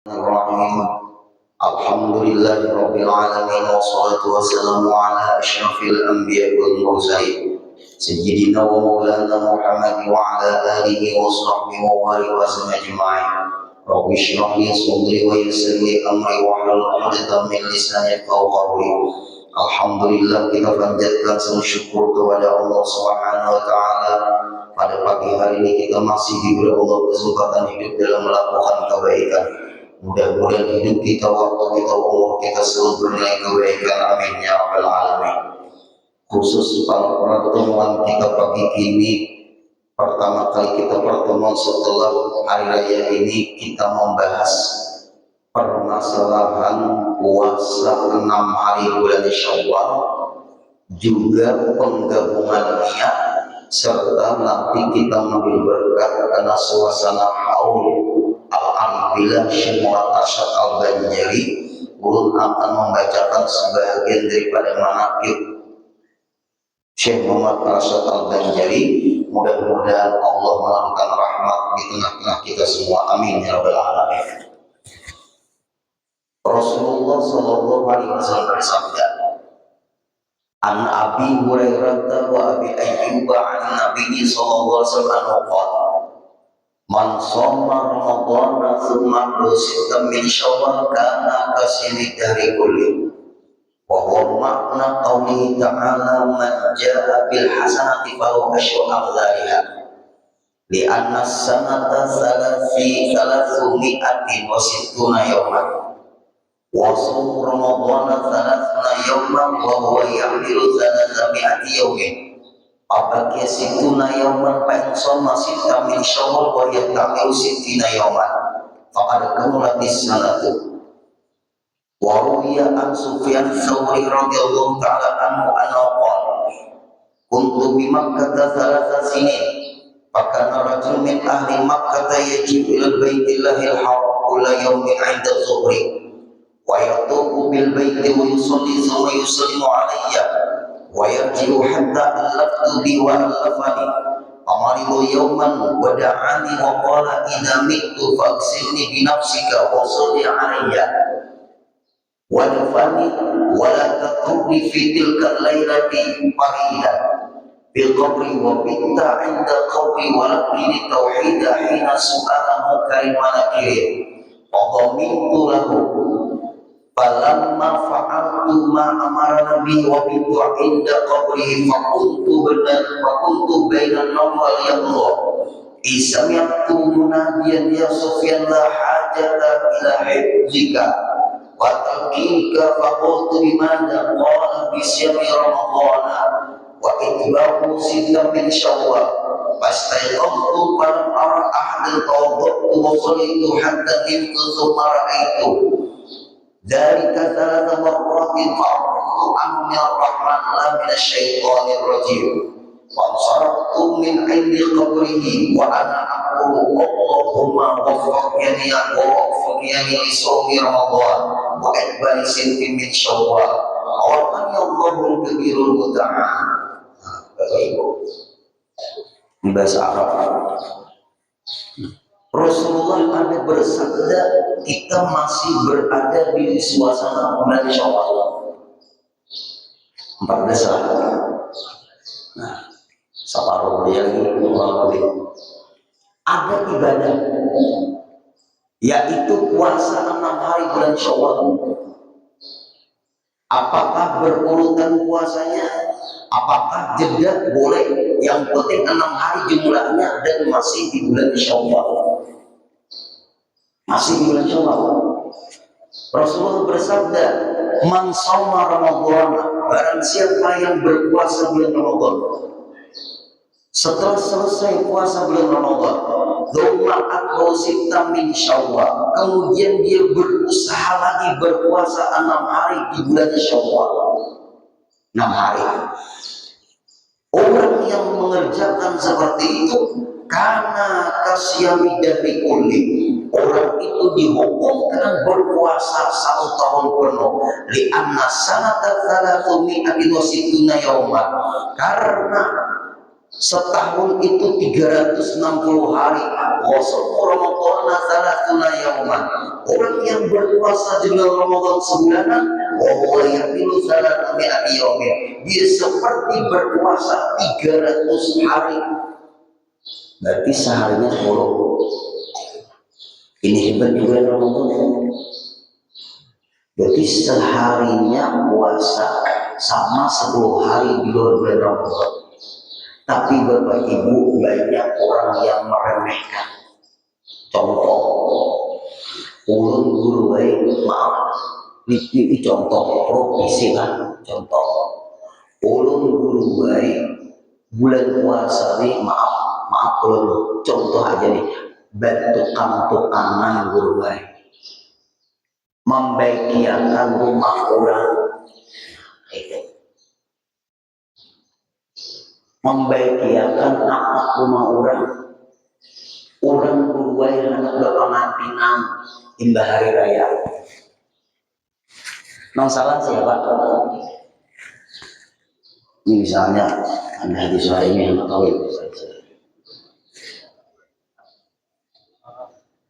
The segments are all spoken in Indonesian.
Bismillahirrahmanirrahim. Alhamdulillahirabbil alamin wassalatu wassalamu ala asyrafil anbiya'i wal mursalin sayyidina wa maulana Muhammad wa ala alihi wa sahbihi wa alihi wa sallam ajma'in. Rabbi shrah li sadri wa yassir li amri wa hlul 'uqdatam min lisani yafqahu qawli. Alhamdulillah, kita panjatkan semua syukur kepada Allah Subhanahu wa taala. Pada pagi hari ini kita masih diberi Allah kesempatan hidup dalam melakukan kebaikan. Mudah-mudahan hidup kita, waktu kita, umur kita selalu bernilai kebaikan. Amin ya rabbal alamin. Khusus pada pertemuan kita pagi ini, pertama kali kita pertemuan setelah hari raya ini, kita membahas permasalahan puasa 6 hari bulan Syawal, juga penggabungan niat, serta nanti kita mengambil berkat karena suasana haul. Alhamdulillah, Syekh Muhammad Arsyad Al-Banjari ulun akan membacakan sebagian daripada manaqib Syekh Muhammad Arsyad Al-Banjari. Mudah-mudahan Allah menurunkan rahmat di tengah-tengah kita semua. Amin ya rabbal alamin. Rasulullah sallallahu alaihi wasallam bersabda, An Abi Hurairah wa Abi Ayyub an Nabi sallallahu alaihi wasallam, Man shoma Ramadhana thumma rusita min Syawal kana kasiri dari kulli. Wa huwa makna qawlihi ta'ala man ja'a bil hasanati falahu asyru amthaliha. Li anna sanata thalathmi'atin wa sittuna yawman. Wa shawmu Ramadhana thalathna yawman wa huwa ya'dilu thalathmi'ati yawmin. Apakah situna yauman fa insoma sita min Syawal wa yataqiu sitina yauman faqad kamulatis sanatu. Wa ruwiya an Sufyan Tsawri radhiyallahu ta'ala anhu annahu qala kuntu bi Makkah thalatha sinin fakana rajul min ahli Makkah yajibu ila baitillahil haram kulla yawmin 'inda zuhri wa yatufu bil baiti wa yusalli thumma yusallimu alayya wa yarji'u hatta allaftu bi wa allafani amaridu yawman wa da'ani wa qala idha mitu fagsilni bi nafsika wa salli alayya wa dafani wa la tatrubni fi tilka laylati farida bil qabri wa bitta inda qabri wa lakini tauhida hina su'alahu karimana kirim wa dhamintu lahu falamma fa'altu ma amara nabi wa bitu inda qabrihi fakuntu bainan nawm wal yaqza isami'tu munadiyan ya Sufyan la hajata ila hifzika wa talqika faqultu bimana qala bisyami ramadhana wa itba'u sita min Syawal fastayqamtu falam ara ahadan tawaddatu wa sallaitu hatta nimtu thumma ra'aitu dari kata marratin fa'arraftu anhu min ar-rahman la min asy-syaithanir rajim wa ansartu min 'indi qabrihi wa ana aqulu Allahumma waffaqni wa waffaqni li sawmi Ramadan wa adbari sinti min Syawal wa Allahul kabirul muta'al. Bapak Ibu, di bahasa Arab Rasulullah ada bersabda, kita masih berada di suasana bulan Syawal 14 hari. Nah, saparuh lagi ada ibadah, yaitu puasa 6 hari bulan Syawal. Apakah berurutan puasanya? Apakah jeda? Boleh. Yang penting 6 hari jumlahnya dan masih di bulan Syawal. Masih di bulan Syawal. Rasulullah bersabda, Man shoma Ramadhan, barang siapa yang berpuasa bulan Ramadan, setelah selesai puasa bulan Ramadan, dzumma atba'u sita min Syawal, kemudian dia berusaha lagi berpuasa 6 hari di bulan Syawal. 6 hari. Orang yang mengerjakan seperti itu karena kasyami dari kulli, orang itu dihukumkan berpuasa 1 tahun penuh. Li'anna sanata 360 yawman, karena Setahun itu 360 hari. Wasaumu Ramadhana salasuna yauman. Orang yang berpuasa dengan Ramadan sebulanan, wa huwa yaqilu salasuna mi'ati yaumin. Dia seperti berpuasa 300 hari. Berarti seharinya 10. Ini hebat di bulan Ramadan. Berarti seharinya puasa sama 10 hari di luar bulan Ramadan. Tapi Bapak Ibu, banyak orang yang meremehkan. Contoh, ulun guru maaf, ini contoh profesi lah. Contoh, ulun guru bulan puasa nih, maaf ulun, contoh aja nih, tukang-tukangan guru membagikan rumah orang, membagikan anak rumah orang berbuai anak berpengantinan indah hari raya. Nang salah siapa? Ini misalnya ada di suara ini yang tahu itu.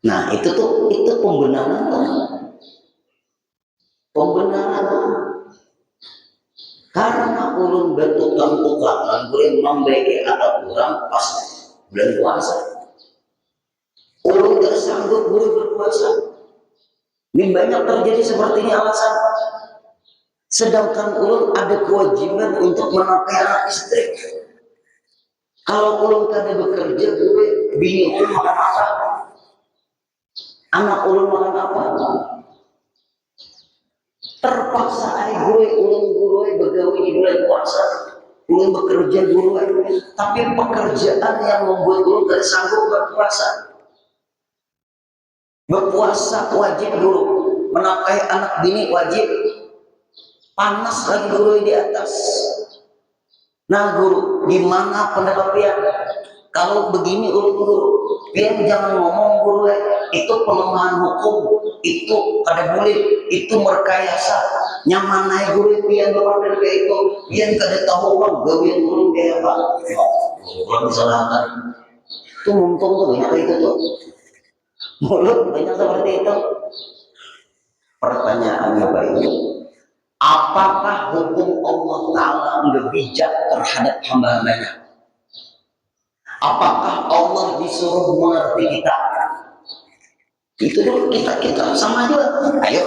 Nah itu pembenaran tuh. Karena ulun bertukang-tukangan boleh membagi anak orang pas bulan puasa. Ulun gak sanggup boleh berpuasa. Ini banyak terjadi seperti ini alasan. Sedangkan ulun ada kewajiban untuk menafkahi anak istri. Kalau ulun kada bekerja, bini ulun makan apa? Anak ulun makan apa? Terpaksa ulun begawi di bulan puasa, ulun bekerja tapi pekerjaan yang membuat ulun tidak sanggup berpuasa. Berpuasa wajib guru, menafkahi anak bini wajib. Panas lagi guru di atas. Nah guru, gimana pendapat dia? Kalau begini guru, dia jangan ngomong guru, itu pelemahan hukum, itu kada boleh, itu merekayasa. Nyamanai guru pian orang dari itu, pian kada tahu bang, gawian guru kayak apa? Kalau disalahkan, itu mumpung tuh banyak itu tuh, mulut banyak seperti itu. Pertanyaannya baik, apakah hukum Allah Taala nggak bijak terhadap hamba-hambanya? Apakah Allah disuruh mengerti kita? Itu dulu kita sama juga. Ayo,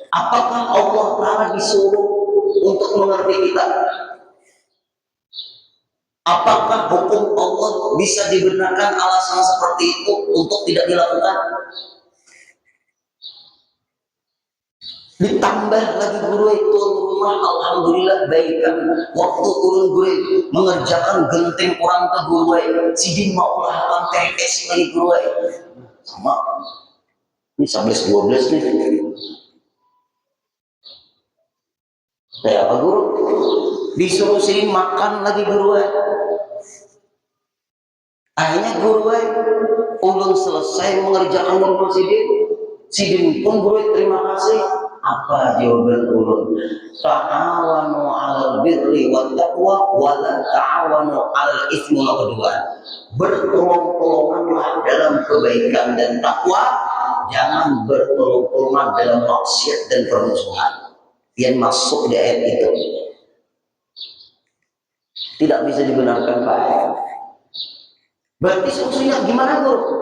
apakah Allah Taala disuruh untuk mengerti kita? Apakah hukum Allah bisa dibenarkan alasan seperti itu untuk tidak dilakukan? Ditambah lagi guru itu rumah, alhamdulillah baikkan. Waktu turun guru mengerjakan genting orang ke guru sidin mau lakukan TS lagi guru sama ini 11-12 nih. Kayak apa guru? Disuruh sini makan lagi guru akhirnya guru ulun selesai mengerjakan rumah sidin pun guru terima kasih. Apa jawaban ulun? Ta'awanu 'alal birri wat taqwa wa la ta'awanu 'alal itsmi wal 'udwan. Bertolong-tolonganlah dalam kebaikan dan takwa, jangan bertolong-tolongan dalam maksiat dan permusuhan. Yang masuk di ayat itu tidak bisa dibenarkan Pak. Berarti solusinya gimana guru?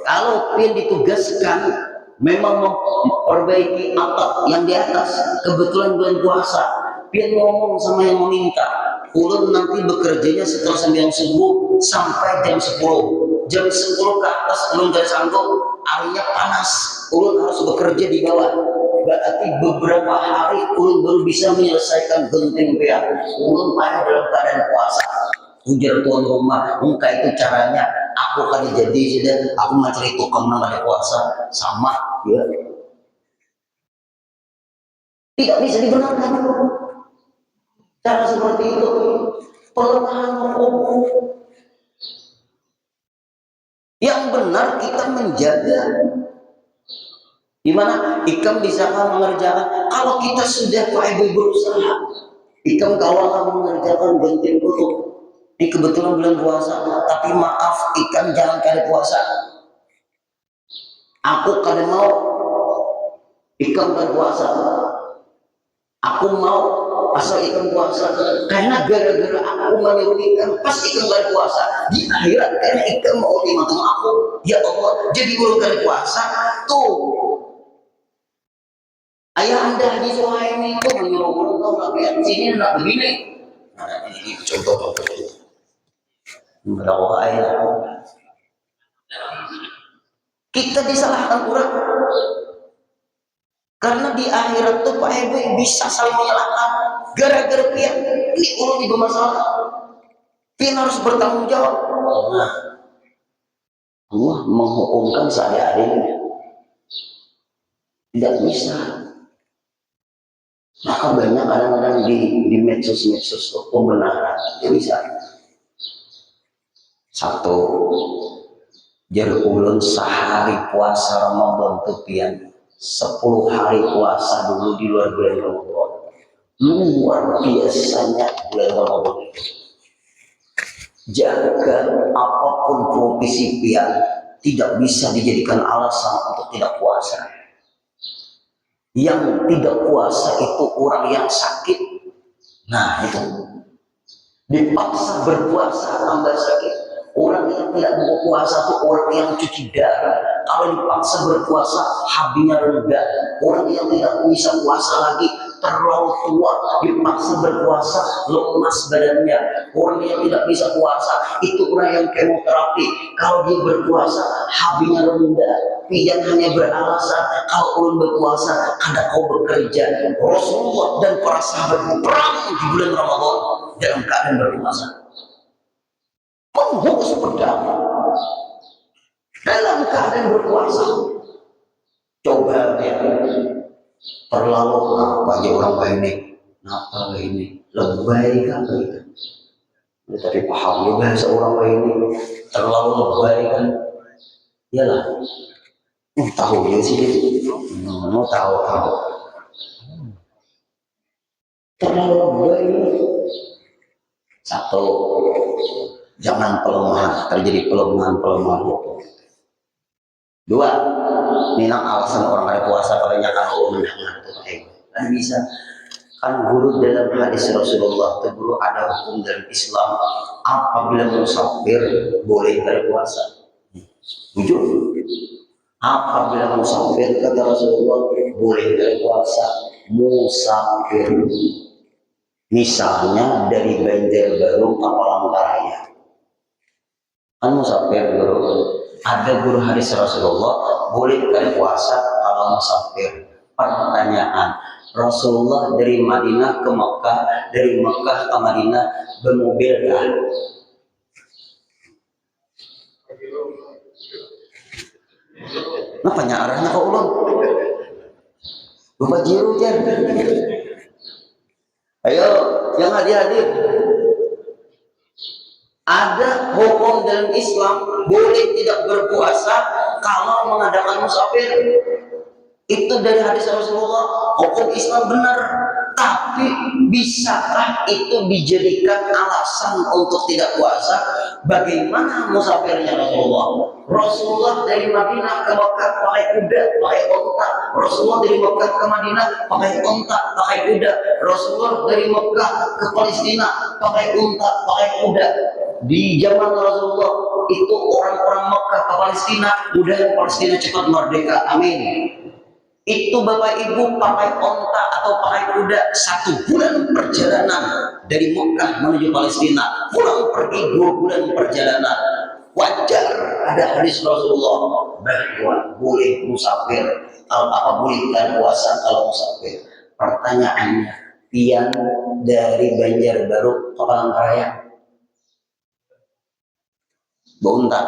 Kalau pian ditugaskan memang memperbaiki atap yang di atas, kebetulan bulan puasa, pian ngomong sama yang meminta, ulun nanti bekerjanya setelah sembahyang subuh sampai jam 10. Jam 10 ke atas ulun gak sanggup, harinya panas, ulun harus bekerja di bawah. Berarti beberapa hari ulun baru bisa menyelesaikan genting pian. Ulun payah dalam keadaan puasa. Ujar tuan rumah, engkau itu caranya. Aku kan jadi sudah, aku mencari tukang pada puasa sama, ya. Tidak bisa dibenarkan. Cara seperti itu pelemahan hukum. Yang benar kita menjaga. Gimana? Ikam bisakah mengerjakan? Kalau kita sudah berusaha, ikam kawal mengerjakan genting kutub. Ini kebetulan bulan puasa, tapi maaf ikan jangan kali puasa. Aku kadang mau ikan bulan puasa. Aku mau asal ikan puasa karena gara-gara aku menyuruh ikan pas ikan bulan puasa di akhirat karena ikan mau dimakan aku. Ya Allah, jadi guru kali puasa tuh. Ayah anda di Suhaimi itu menyuruh guru kau nggak lihat sini nak begini. Nah, ini contoh. Berapa ayat? Kita disalahkan kurang karena di akhirat tuh Pak Ibu bisa saling menyalahkan gara-gara pian ini ulun juga masalah pian harus bertanggung jawab. Nah, Allah menghukumkan seadanya tidak bisa. Maka banyak kadang-kadang di medsos pembenaran tidak bisa. Satu, jar ulun sehari puasa Ramadan tuh pian 10 hari puasa dulu di luar bulan Ramadan. Luar biasanya bulan Ramadan. Jaga apapun profesi pian tidak bisa dijadikan alasan untuk tidak puasa. Yang tidak puasa itu orang yang sakit. Nah itu dipaksa berpuasa tambah sakit. Orang yang tidak mau puasa itu orang yang cuci darah. Kalau dipaksa berpuasa, habinya rendah. Orang yang tidak bisa puasa lagi, terlalu tua, dipaksa berpuasa, lemas badannya. Orang yang tidak bisa puasa, itu orang yang kemoterapi. Kalau dia berpuasa, habinya rendah. Pian hanya beralasan, kalau ulun berpuasa, kadang kau bekerja. Rasulullah dan para sahabat perang di bulan Ramadan dalam keadaan berpuasa. Menghunus pedang dalam keadaan berpuasa. Coba ya, terlalu bagi orang ini, kenapa ini lebay kan itu? Tapi paham ya bahasa orang ini terlalu lebay kan? Iyalah, tahu ya sih, mau tahu. Terlalu lebay. Satu, jangan pelemahan, terjadi pelemahan hukum. Dua, minang alasan orang ada puasa palingnya kalau mendengar itu kan bisa. Kan guru dalam hadis Rasulullah itu guru ada hukum dalam Islam apabila musafir boleh berpuasa. Jujur, apabila musafir kata Rasulullah boleh berpuasa musafir. Misalnya dari Banjarbaru ke Palangkaraya. Kan musafir guru. Ada guru hadis Rasulullah boleh berpuasa kalau musafir. Pertanyaan, Rasulullah dari Madinah ke Mekah, dari Mekah ke Madinah bermobil kan? Apa arahnya ke ulun? Bapak Jiru jan. Ayo, yang hadir-hadir. Ada hukum dalam Islam boleh tidak berpuasa kalau mengadakan musafir. Itu dari hadis Rasulullah. Hukum Islam benar, tapi bisakah itu dijadikan alasan untuk tidak puasa? Bagaimana musafirnya Rasulullah? Rasulullah dari Madinah ke Mekah pakai kuda, pakai onta. Rasulullah dari Mekah ke Madinah pakai onta, pakai kuda. Rasulullah dari Mekah ke Palestina pakai onta, pakai kuda. Di zaman Rasulullah itu orang-orang Mekah ke Palestina, mudah-mudahan Palestina cepat merdeka, amin. Itu Bapak Ibu pakai onta atau pakai kuda 1 bulan perjalanan dari Mekah menuju Palestina, pulang pergi 2 bulan perjalanan. Wajar ada hadis Rasulullah bahwa boleh musafir kalau boleh puasa kalau musafir. Pertanyaannya, pian dari Banjarbaru ke Palangkaraya bontak.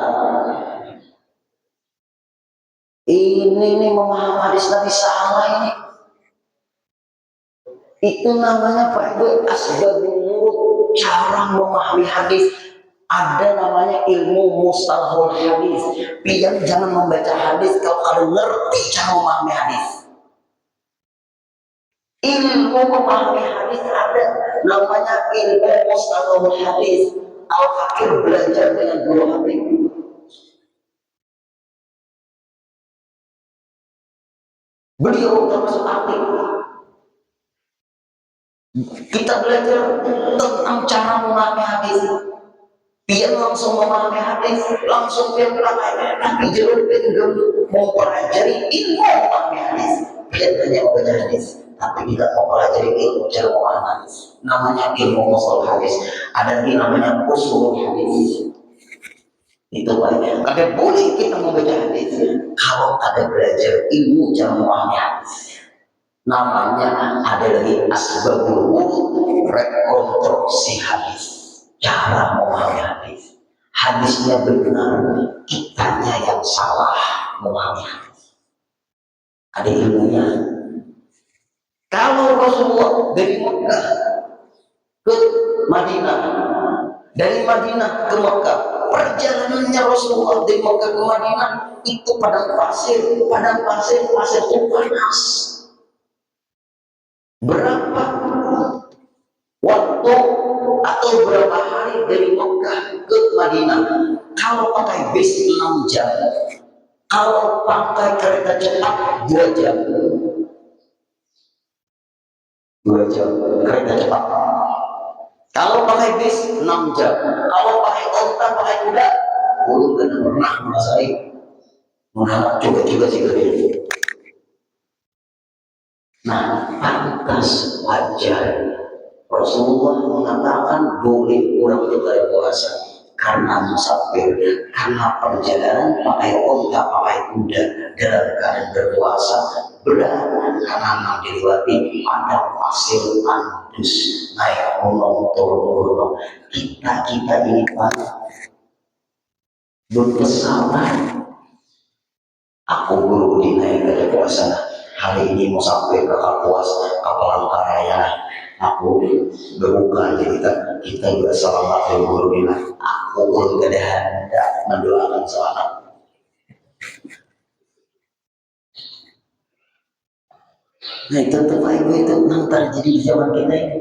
Ini memahami hadis Nabi salah ini. Itu namanya Pak Ibu asbabun nurut, cara memahami hadis. Ada namanya ilmu mustalahul hadis. Pian jangan membaca hadis kalau kalian ngerti cara memahami hadis. Ilmu memahami hadis ada namanya ilmu mustalahul hadis. Al-Fakir belajar dengan guru Habib. Beliau termasuk Habib. Kita belajar tentang cara memahami hadis. Dia langsung memahami hadis, langsung dia praktek. Tapi jangan pengen mempelajari ilmu memahami hadis. Dia hanya membaca hadis, tapi tidak mempelajari ilmu cara memahami hadis. Namanya ilmu usul hadis. Ada yang namanya usul hadis. Itu banyak. Tapi boleh kita membaca hadis kalau ada belajar ilmu cara memahami hadis. Namanya ada lagi asbabul wurud, rekonstruksi hadis, cara memahami hadis. Hadisnya benar, kitanya yang salah memahami hadis. Ada ilmunya. Kalau Rasulullah dari Mekah ke Madinah, dari Madinah ke Mekah, perjalanannya Rasulullah dari Mekah ke Madinah itu padang pasir itu panas. Berapa waktu atau berapa hari dari Mekah ke Madinah? Kalau pakai bis 6 jam, kalau pakai kereta cepat 2 jam. 2 jam kereta cepat. Kalau pakai bis 6 jam, kalau pakai onta, pakai kuda, belum pernah merasakan. Mengharap juga sih kerja. Nah, pantas wajar Rasulullah mengatakan boleh orang itu puasa karena musafir, karena perjalanan pakai onta, pakai kuda dalam keadaan berpuasa berat karena memang dilewati padang pasir tandus, naik gunung turun gunung. Kita ini Pak berpesawat. Aku guru di naik ke puasa. Hari ini mau sampai ke Kapuas, Palangkaraya. Aku berbuka aja kita juga selamat dari guru ini. Aku pun keadaan mendoakan selamat. Nah itu Bapak Ibu itu yang terjadi di zaman kita ini.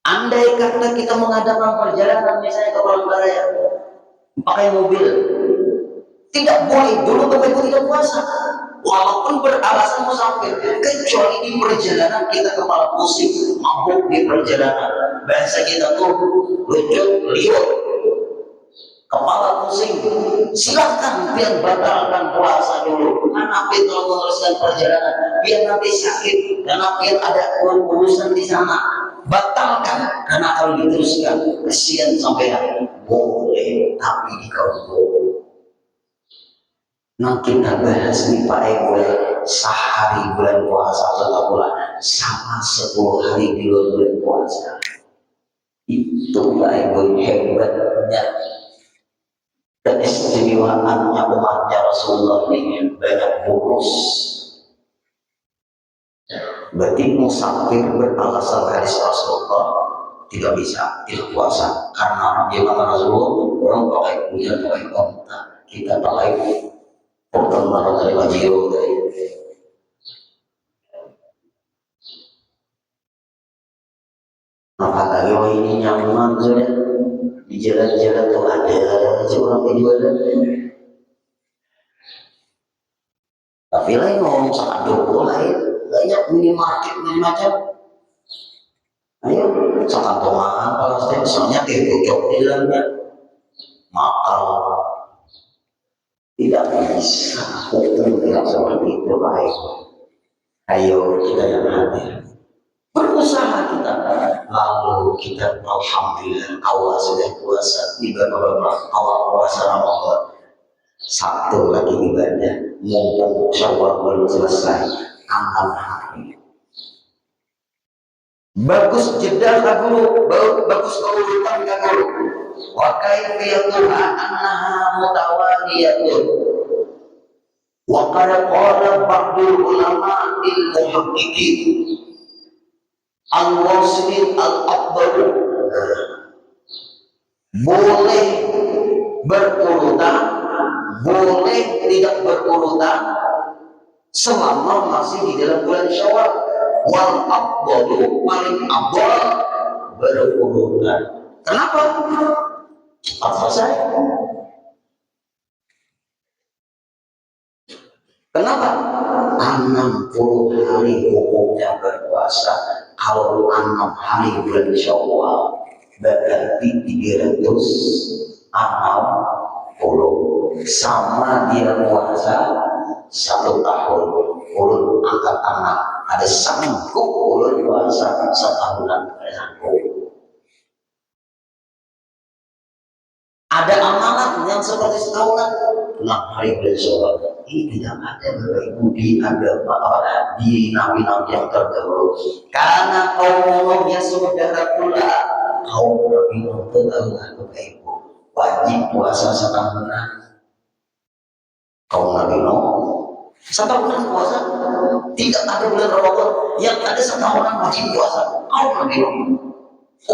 Andai kata kita mengadakan perjalanan misalnya ke Palangkaraya, pakai mobil, tidak boleh dulu Bapak Ibu tidak puasa. Walaupun beralasan musafir, kecuali di perjalanan kita kepala pusing, mabuk di perjalanan, bahasa kita tuh lucu, liur, kepala pusing, silakan biar batalkan puasa dulu. Karena biar kalau meneruskan perjalanan, biar nanti sakit, karena biar ada urusan di sana, batalkan. Karena kalau diteruskan, kesian sampai boleh, tapi di kaum nah kita bahas nih Pak Ego, sehari bulan puasa atau bulan sama 10 hari di luar bulan puasa. Itu Pak Ego hebatnya keistimewaannya umatnya Rasulullah ini banyak bonus. Berarti musafir beralasan hadis Rasulullah tidak bisa tidak puasa karena dia kata Rasulullah orang pakai kuda pakai onta, kita pakai pertama dari wajib dari maka lagi ini nyaman sudah di jalan-jalan tuh ada aja orang penjualan. Tapi lain ngomong sangat dulu lain banyak minimarket macam. Ayo sangat tomaan kalau soalnya tertutup di dalamnya makal. Tidak bisa hukum tidak seperti itu baik. Ayo kita yang hadir berusaha kita, lalu kita alhamdulillah Allah sudah puasa 3 beberapa awal puasa Ramadan, satu lagi ibadah mumpung Syawal belum selesai 6 hari. Bagus jeda kaguru, bagus keurutan kaguru. Wa kaifiyatuha annaha mutawaliyatun. Wa qad qala ba'dul ulama al-muhaqqiqin al-wasli al-afdal. Boleh berurutan, boleh tidak berurutan selama masih di dalam bulan Syawal. Wal afdalu paling afdal berurutan. Kenapa? Cepat selesai. Kenapa? 60 hari hukumnya berpuasa. Kalau 6 hari bulan Syawal berarti 360, sama dia puasa 1 tahun. Ulun angkat anak ada sanggup ulun puasa setahunan, ada sanggup. Ada amalan yang seperti setahunan 6 hari bulan Syawal. Ini tidak ada Bapak Ibu di agama di nabi-nabi yang terdahulu. Karena kaum yang saudara pula kaum Nabi Nuh terdahulu Bapak Ibu wajib puasa setahunan. Kaum Nabi Nuh setahunan puasa, tidak ada bulan Ramadan yang ada setahunan wajib puasa. Kaum Nabi Nuh,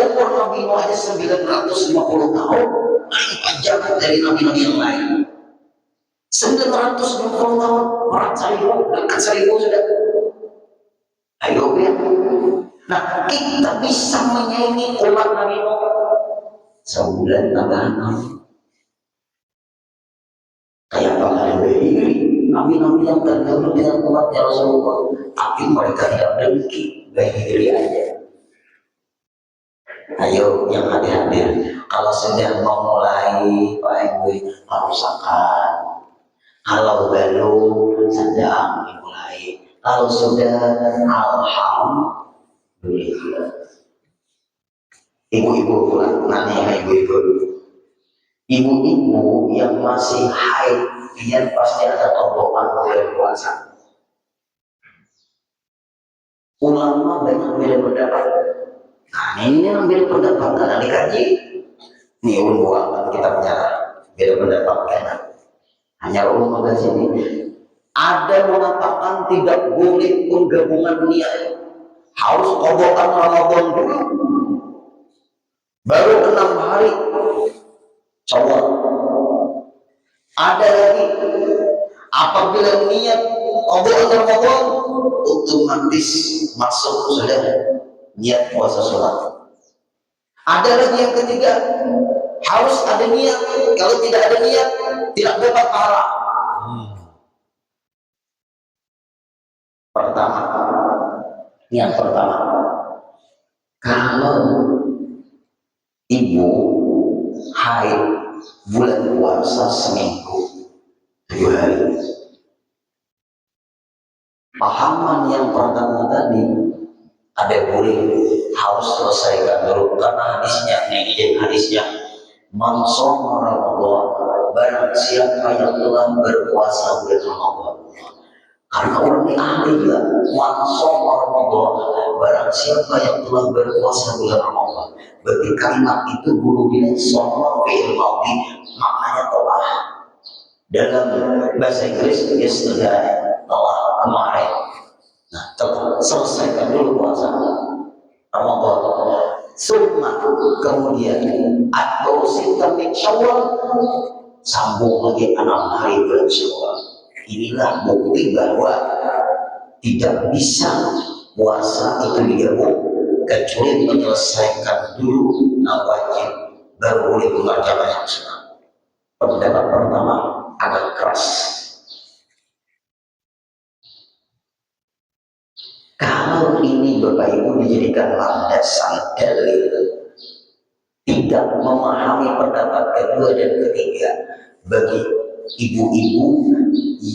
umur Nabi Nuh aja 950 tahun, paling panjang dari nabi-nabi yang lain. 950 tahun, orang 1000, dekat 1000 sudah. Ayo ya. Nah, kita bisa menyaingi umat Nabi Nuh sebulan tambahan Nabi. Kayak Bang Behiri, nabi-nabi yang terdahulu dengan umatnya Rasulullah, tapi mereka tidak dengki, Behiri aja. Ayo yang hadir-hadir, kalau sudah memulai Pak Ibu harus akan. Kalau belum sedang dimulai, kalau sudah alhamdulillah. Ibu-ibu pulang, nanya ibu-ibu. Ibu-ibu yang masih haid, dia pasti ada tobokan bulan puasa. Ulama banyak beda pendapat. Nah ini yang beda pendapat karena dikaji. Ini ulama kita punya beda pendapat karena hanya ulama di sini. Ada mengatakan tidak boleh penggabungan niat, harus tobokan Ramadan dulu, baru 6 hari Syawal. Ada lagi apabila niat tobokan Ramadan otomatis masuk sudah niat puasa sholat. Ada lagi yang ketiga, harus ada niat, kalau tidak ada niat tidak dapat pahala. Yang pertama, kalau ibu haid bulan puasa seminggu 2 hari, pahaman yang pertama tadi ada boleh harus selesaikan dulu karena hadisnya man shoma Ramadan, barang siapa yang telah berpuasa bulan Ramadan. Karena orang ini ahli juga, man shoma Ramadan, barang siapa yang telah berpuasa bulan Ramadan. Berarti kalimat itu guru dia shoma fi'il madhi, maknanya telah. Dalam bahasa Inggris yesterday, telah kemarin. Nah, selesaikan dulu puasa Ramadan. Summa kemudian atau sintamik Syawal, sambung lagi 6 hari bulan Syawal. Inilah bukti bahwa tidak bisa puasa itu digabung kecuali menyelesaikan dulu wajib, baru boleh mengerjakan yang sunnah. Pendapat pertama agak keras. Kalau ini Bapak Ibu dijadikan landasan dalil, tidak memahami pendapat kedua dan ketiga, bagi ibu-ibu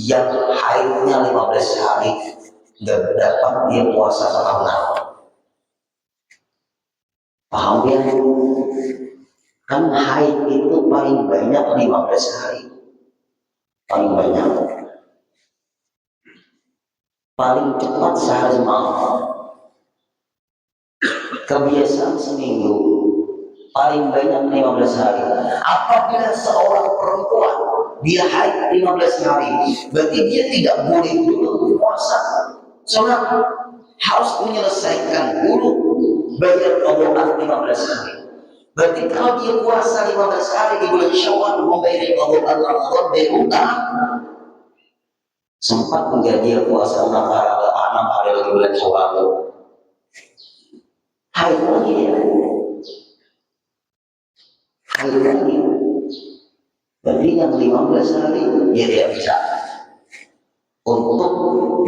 yang haidnya 15 hari nggak dapat dia puasa setahunan. Paham ya? Kan haid itu paling banyak 15 hari, paling banyak. Paling cepat sehari malam, kebiasaan seminggu, paling banyak 15 hari. Apabila seorang perempuan dia haid 15 hari, berarti dia tidak boleh dulu puasa. Soalnya harus menyelesaikan dulu bayar qadaan 15 hari. Berarti kalau dia puasa 15 hari di bulan Syawal membayar qadaan Ramadan bayar utang, sempat menjadi puasa 6 hari lagi bulan Syawal. Haid lagi dia. haid lagi. Berarti yang 15 hari dia tidak bisa untuk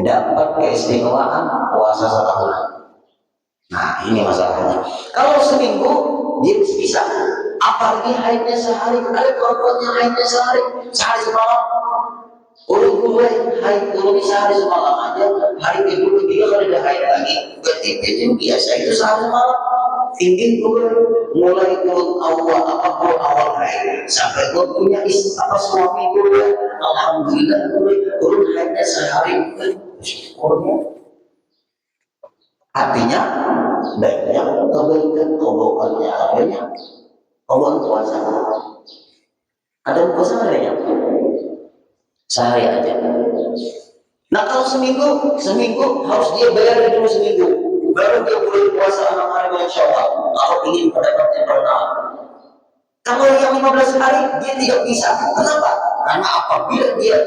dapat keistimewaan puasa 1 bulan. Nah ini masalahnya. Kalau seminggu dia bisa. Apalagi haidnya sehari. Ada perempuannya haidnya sehari semalam. Ulun gue haid ulun sehari semalam aja. Hari kedua ketiga kalau ada haid lagi. Berarti itu biasa itu sehari semalam. Tinggi gue mulai turun awal haid sampai gue punya suami gue. Alhamdulillah gue turun haidnya sehari. Syukurnya. Artinya banyak kebaikan kobokannya banyak. Kobok puasa. Ada puasa adanya sehari aja. Nah kalau seminggu harus dia bayar dulu seminggu. Baru dia boleh puasa 6 hari bulan Syawal. Kalau ingin pendapatnya pernah. Kalau yang 15 hari dia tidak bisa. Kenapa? Karena apabila dia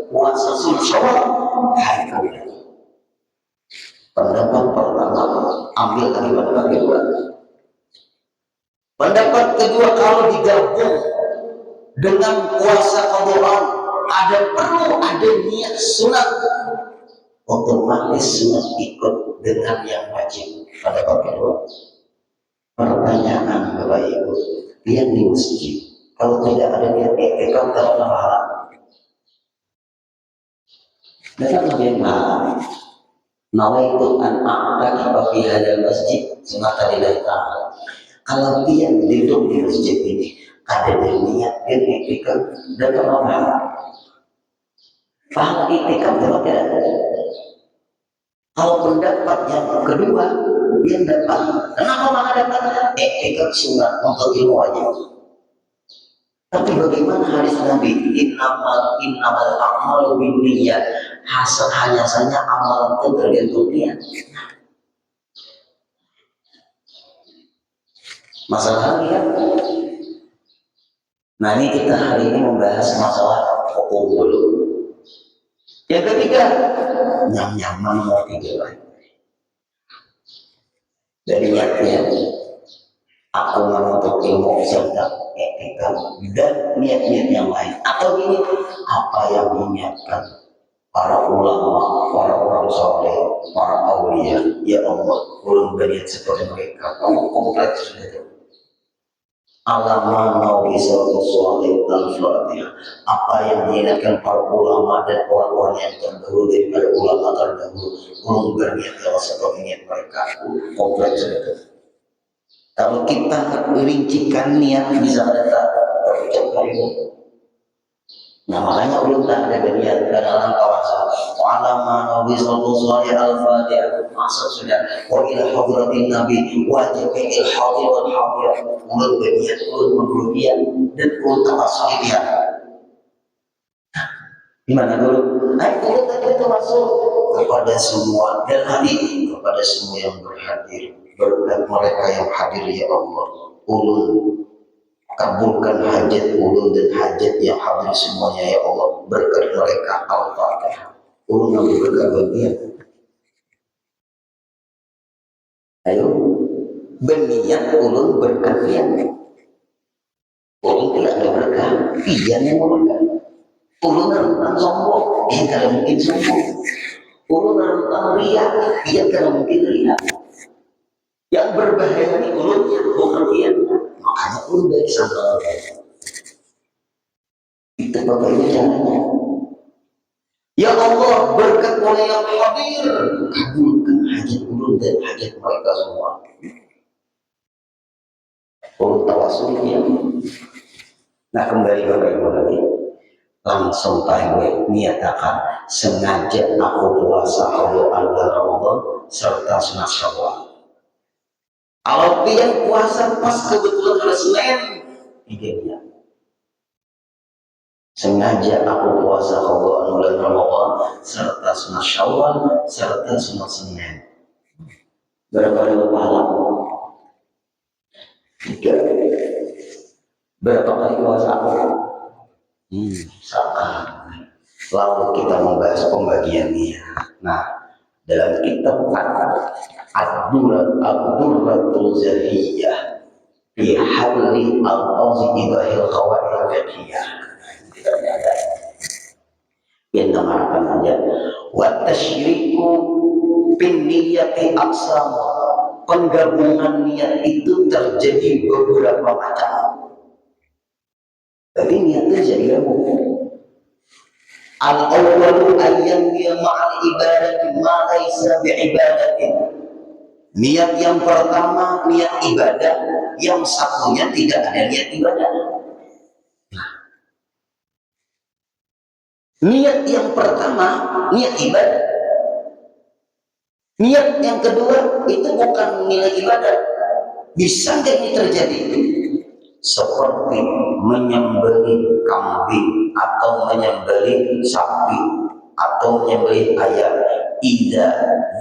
puasa sunnah Syawal, hari kedua. Pendapat pertama ambil dari pendapat kedua. Pendapat kedua kalau digabung dengan puasa qadhaan perlu ada niat sunat, otomatis sunat ikut dengan yang wajib. Pendapat kedua. Pertanyaan Bapak Ibu, dia di masjid kalau tidak ada niat iktikaf dalam pahala. Dapat lebih mahal. Nawaitu an a'takifa fi hadzal masjid semata lillahi ta'ala. Kalau dia duduk di masjid ini ada niat dia iktikaf dan pahala. Pahala iktikaf dapat ada. Kalau pendapat yang kedua dia dapat. Kenapa malah dapat? Iktikaf sunat untuk ilmu wajib. Tapi bagaimana hadis Nabi? Innamal a'malu binniyat. Hanya saja amalan itu tergantung niat. Masalahnya, nah ini kita hari ini membahas masalah hukum dulu. Yang ketiga, nyaman mau tidur. Dari niatnya, aku menuntut ilmu serta etika dan niat-niat yang lain. Atau ini apa yang diingatkan para ulama, para orang soleh, para aulia, ya Allah, belum berniat seperti mereka. Kamu kompleks sudah itu. Alaman nabi sallallahu al-Fatihah. Apa yang diingatkan para ulama dan orang-orang yang terdahulu daripada ulama terdahulu, belum berniat seperti niat mereka. Kompleks sudah itu. Kalau kita rincikan niat bisa ada terucapkan itu. Nah makanya ulun tak ada niat dalam kawasan. Wa'alama Nabi sallallahu alaihi al-Fatihah. Maksud sudah. Wa ila hadratin Nabi wajib il hadir wal hadir. Ulun berniat, ulun berrupiah dan ulun termasuk dia. Gimana dulu? Nah ulun tadi termasuk kepada semua dan hadir kepada semua yang berhadir. Berkat mereka yang hadir ya Allah. Ulun kabulkan hajat ulun dan hajat yang hadir semuanya ya Allah. Berkat mereka Al-Fatihah. Ulun ngambil berkat bagian. Ayo, berniat ulun berkat dia. Ulun tidak ada berkat, dia yang berkat. Ulun rentan sombong, dia tidak mungkin sombong. Ulun rentan riak, dia tidak mungkin riak. Yang berbahaya ini ulunnya, bukan dia. Makanya ulun dari sana. Itu Bapak Ibu caranya. Ya Allah, berkat oleh yang hadir, kabulkan hajat ulun dan hajat mereka semua. Ulun tawasul dia. Nah kembali Bapak Ibu lagi, langsung gue niatakan sengaja aku puasa bulan Ramadan serta sunat Syawal. Kalau dia puasa pas kebetulan hari Senin, dia sengaja aku puasa bulan Ramadan serta sunat Syawal serta sunat Senin. Berapa ribu pahala? 3. Berapa kali puasa aku? Saat. Lalu kita membahas pembagiannya. Nah, dalam kitab Ad-Durratul Zahiyah fi halli al-qazi ibahil qawaid al-fiqhiyah. Ternyata yang namanya aja wa tasyriku bin niyati aqsam. Penggabungan niat itu terjadi beberapa macam. Jadi niatnya jadi gabung. Al-awwalu ayyan ya ma'al ibadati ma laisa bi ibadatin. Niat yang pertama niat ibadah, yang satunya tidak ada niat ibadah. Niat yang pertama niat ibadah. Niat yang kedua itu bukan nilai ibadah. Bisa nggak ini terjadi? Seperti menyembelih kambing atau menyembelih sapi atau menyembelih ayam. Idza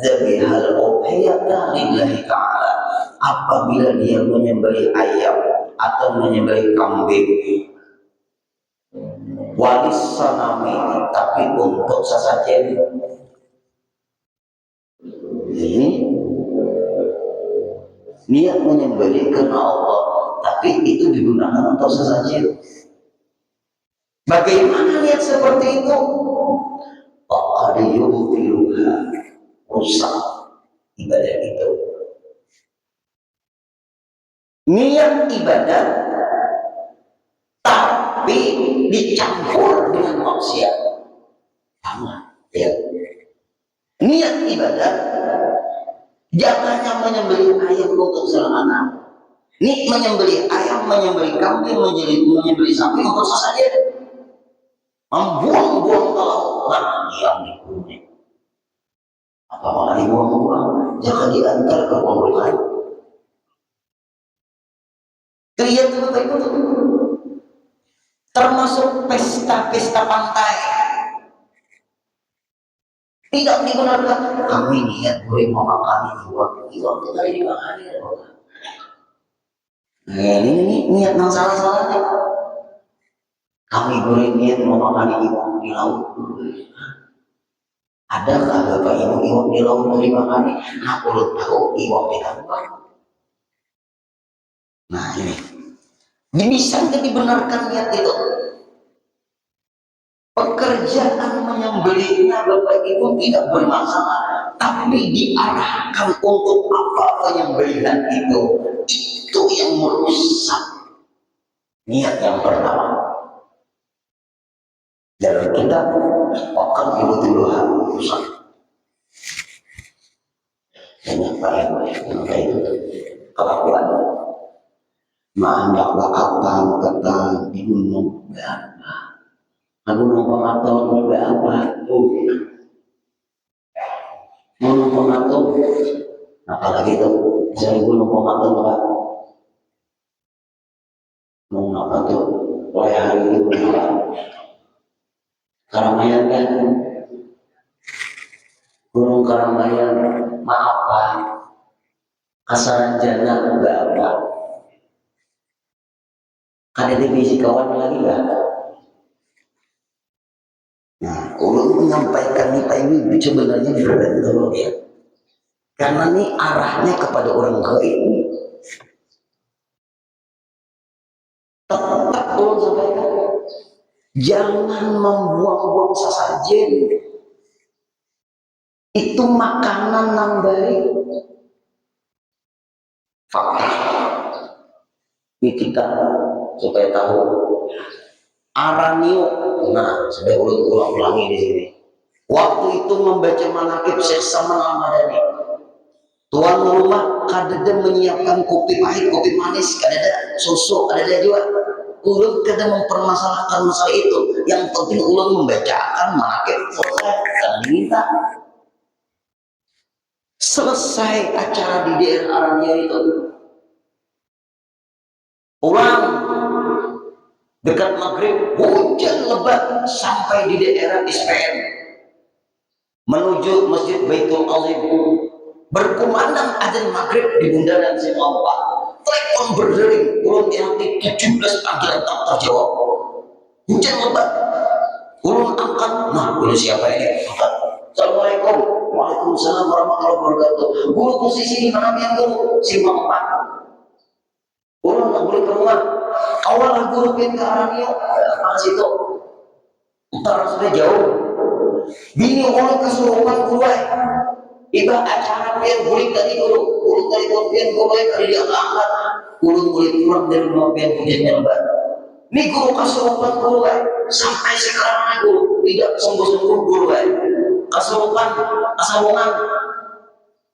dzabihal udhiyata lillahi ta'ala. Apabila dia menyembelih ayam atau menyembelih kambing walis sanami, tapi untuk sesajen. Ini niat menyembelih karena Allah, tapi itu digunakan untuk sesajen. Bagaimana niat seperti itu? Faqad yubtiluha, rusak ibadah itu. Niat ibadah tapi dicampur dengan maksiat. Sama, ya. Niat ibadah jangan hanya menyembelih ayam untuk selama. Ini menyembelih ayam, menyembelih kambing, menyembelih sapi untuk sesajen. Membuang-buang kalau yang dikurni. Apa malah dibuang-buang? Jangan diantar ke pembuangan. Lihat Bapak Ibu, termasuk pesta-pesta pantai. Tidak dibenarkan. Kami niat boleh mau makan iwak itu hari dimakan ya Bapak. Nah, ini niat yang salah-salah nih. Kami boleh niat mau makan iwak di laut. Adakah Bapak Ibu iwak di laut boleh makan? Nah, perlu tahu iwak di tangkap. Nah ini, bisa nggak dibenarkan niat itu? Pekerjaan menyembelihnya Bapak Ibu tidak bermasalah, tapi diarahkan untuk apa penyembelihan itu yang merusak niat yang pertama. Dalam kita akan ibu-ibuhan rusak. Banyak yang kayak itu kelakuan. Hendaklah apa kata di gunung berapa? Gunung pengatur berapa? Gunung pengatur, apalagi itu saya gunung pengatur berapa? Gunung apa tuh? Oleh hari itu berapa? Karamayan kan? Gunung Karamayan, maaf Pak, Kasaran Jana berapa? Ada divisi kawan lagi nggak? Nah, ulun menyampaikan ini sebenarnya berat dulu ya, karena ini arahnya kepada orang gaib. Tetap ulun sampaikan, jangan membuang-buang sesajen. Itu makanan yang baik. Fakta. Ini kita supaya tahu. Aranio, nah sudah ulang-ulangi di sini. Waktu itu membaca manaqib Syekh Saman Al-Madani. Tuan rumah kadada menyiapkan kopi pahit, kopi manis, kadada susu, kadada juga. Ulun kadang mempermasalahkan masalah itu. Yang penting ulun membacakan manaqib selesai, karena diminta. Selesai acara di daerah Arabia itu, pulang dekat maghrib hujan lebat sampai di daerah SPM menuju Masjid Baitul Azim, berkumandang adzan maghrib di bundaran Simpang 4. Telepon berdering, ulun RT 17 panggilan tak terjawab. Hujan lebat, ulun angkat, nah ini siapa ini? Angkat. Assalamualaikum. Waalaikumsalam warahmatullahi wabarakatuh. Guru posisi di mana yang guru? Simpang 4. Orang nggak boleh ke rumah. Awal guru pin ke arah dia, pas itu utara sudah jauh. Bini orang kesurupan guru, iba acara pian guling tadi guru dari pian guru kali dia angkat, guru pulang dari rumah pian pujian mbak. Ini guru kesurupan guru, sampai sekarang guru tidak sembuh guru, kesurupan, kesawangan.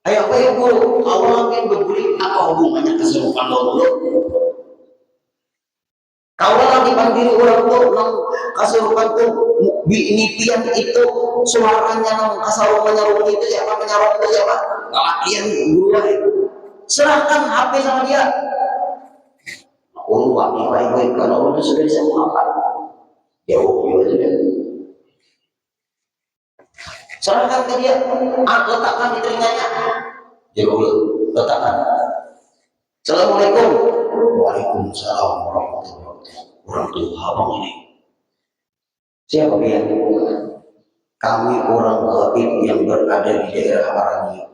Ayo apa ya guru? Awal pian berguling apa hubungannya kesurupan guru? Kalau lagi panggil orang tuh nang kesurupan tuh nipian itu suaranya nang kasarungan itu siapa menyarung itu siapa? Latihan guru, serahkan HP sama dia. Oh, wah, baik-baik kalau orang itu sudah bisa mengangkat jauh sudah. Serahkan ke dia, letakkan di telinganya. Jauh, letakkan. Assalamualaikum. Waalaikumsalam warahmatullahi wabarakatuh. Orang tua abang ini. Siapa dia? Kami orang gaib yang berada di daerah Arani.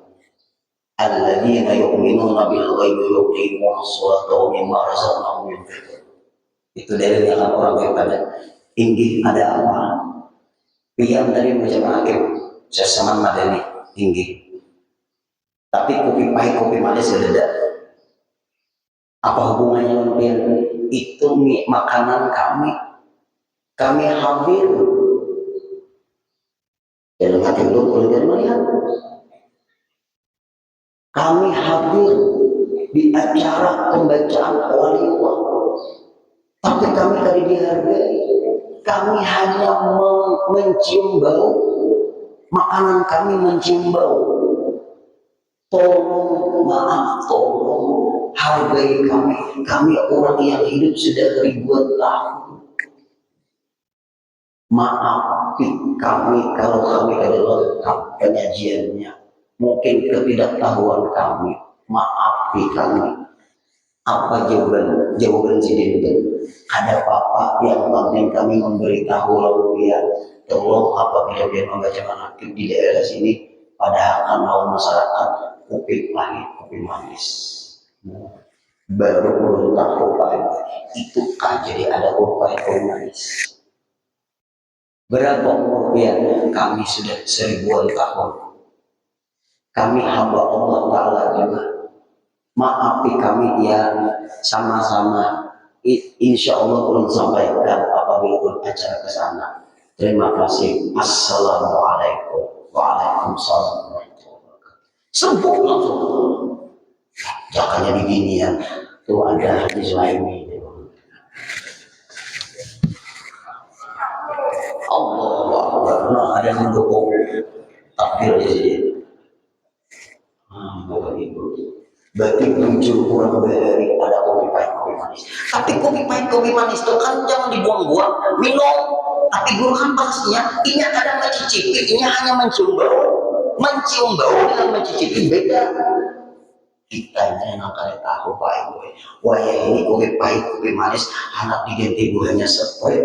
Alladzina yu'minuna bil ghaibi wa yuqimuna sholata wa mimma razaqnahum yunfiqun. Itu dari yang orang gaib ada. Inggih ada apa? Pian tadi macam hakim. Sesaman madani inggih. Tapi kopi pahit kopi manis ada. Apa hubungannya dengan pian? Itu makanan kami hadir dalam hati itu kemudian melihat kami hadir di acara pembacaan waliullah, tapi kami tadi dihargai, kami hanya mencium bau makanan, kami mencium bau. Tolong, maaf, tolong hargai kami orang yang hidup sudah ribuan tahun. Maafi kami kalau kami adalah penyajiannya, mungkin ketidaktahuan kami, maafi kami. Apa jawaban si Dinten? Ada apa yang penting kami memberitahu lalu dia tolong apabila dia membaca manakib di daerah sini, padahal kalau masyarakat kopi pahit kopi manis. Baru belum tahu pahit itu kan jadi ada kopi pahit manis. Berapa rupiah kami sudah 1000-an tahun. Kami hamba Allah Ta'ala juga. Maafi kami ya, sama-sama. Insya Allah belum sampaikan apabila pun acara ke sana. Terima kasih. Assalamualaikum. Waalaikumsalam. Sembuh langsung. Jangan jadi ginian. Tuh ada hadis lain ini. Allah ada yang mendukung takdir jadi. Bapak Ibu, berarti muncul kurang dari ada kopi pahit kopi manis. Tapi kopi pahit kopi manis itu kan jangan dibuang-buang, minum. Tapi guru kan pastinya ini ada mencicipi, ini hanya mencium bau dengan mencicipi beda. Kita ini yang kalian tahu Pak Ibu, wah ya ini kopi pahit kopi manis, anak diganti buahnya sepoy.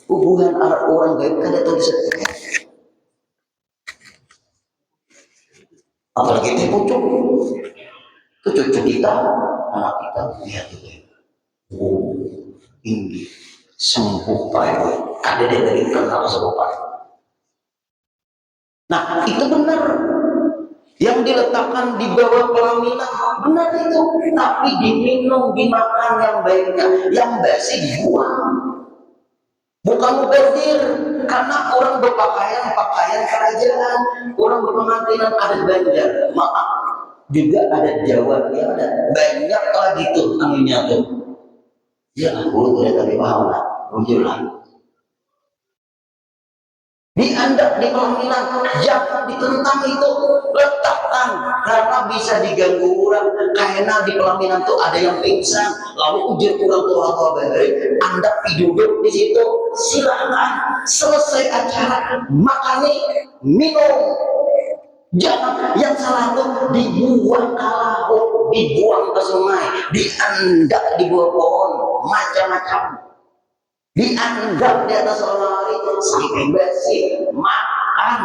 Hubungan orang gaib kan datang sepoy. Apalagi kita pucuk, itu cucu kita, anak kita lihat itu. Oh, ini sembuh Pak Ibu. Ada dari kenal sembuh Pak. Nah itu benar. Yang diletakkan di bawah pelaminan benar itu, tapi diminum, dimakan yang baiknya, yang basi dibuang. Bukan mubazir, karena orang berpakaian kerajaan, orang berpengantinan adat Banjar, maaf juga adat Jawa, ya ada banyak lagi tuh aminnya tuh. Ya aku udah tadi paham lah, muncullah. Diandak di pelaminan, jangan ditentang itu, letakkan karena bisa diganggu orang. Karena di pelaminan tuh ada yang pingsan, lalu ujar orang tua balik, Anda duduk di situ, silakan selesai acara, makanya minum. Jangan yang salah tuh dibuang ke laut, dibuang ke sungai, diandak di bawah pohon, macam-macam. Dianggap di atas lemari sampai basi makan.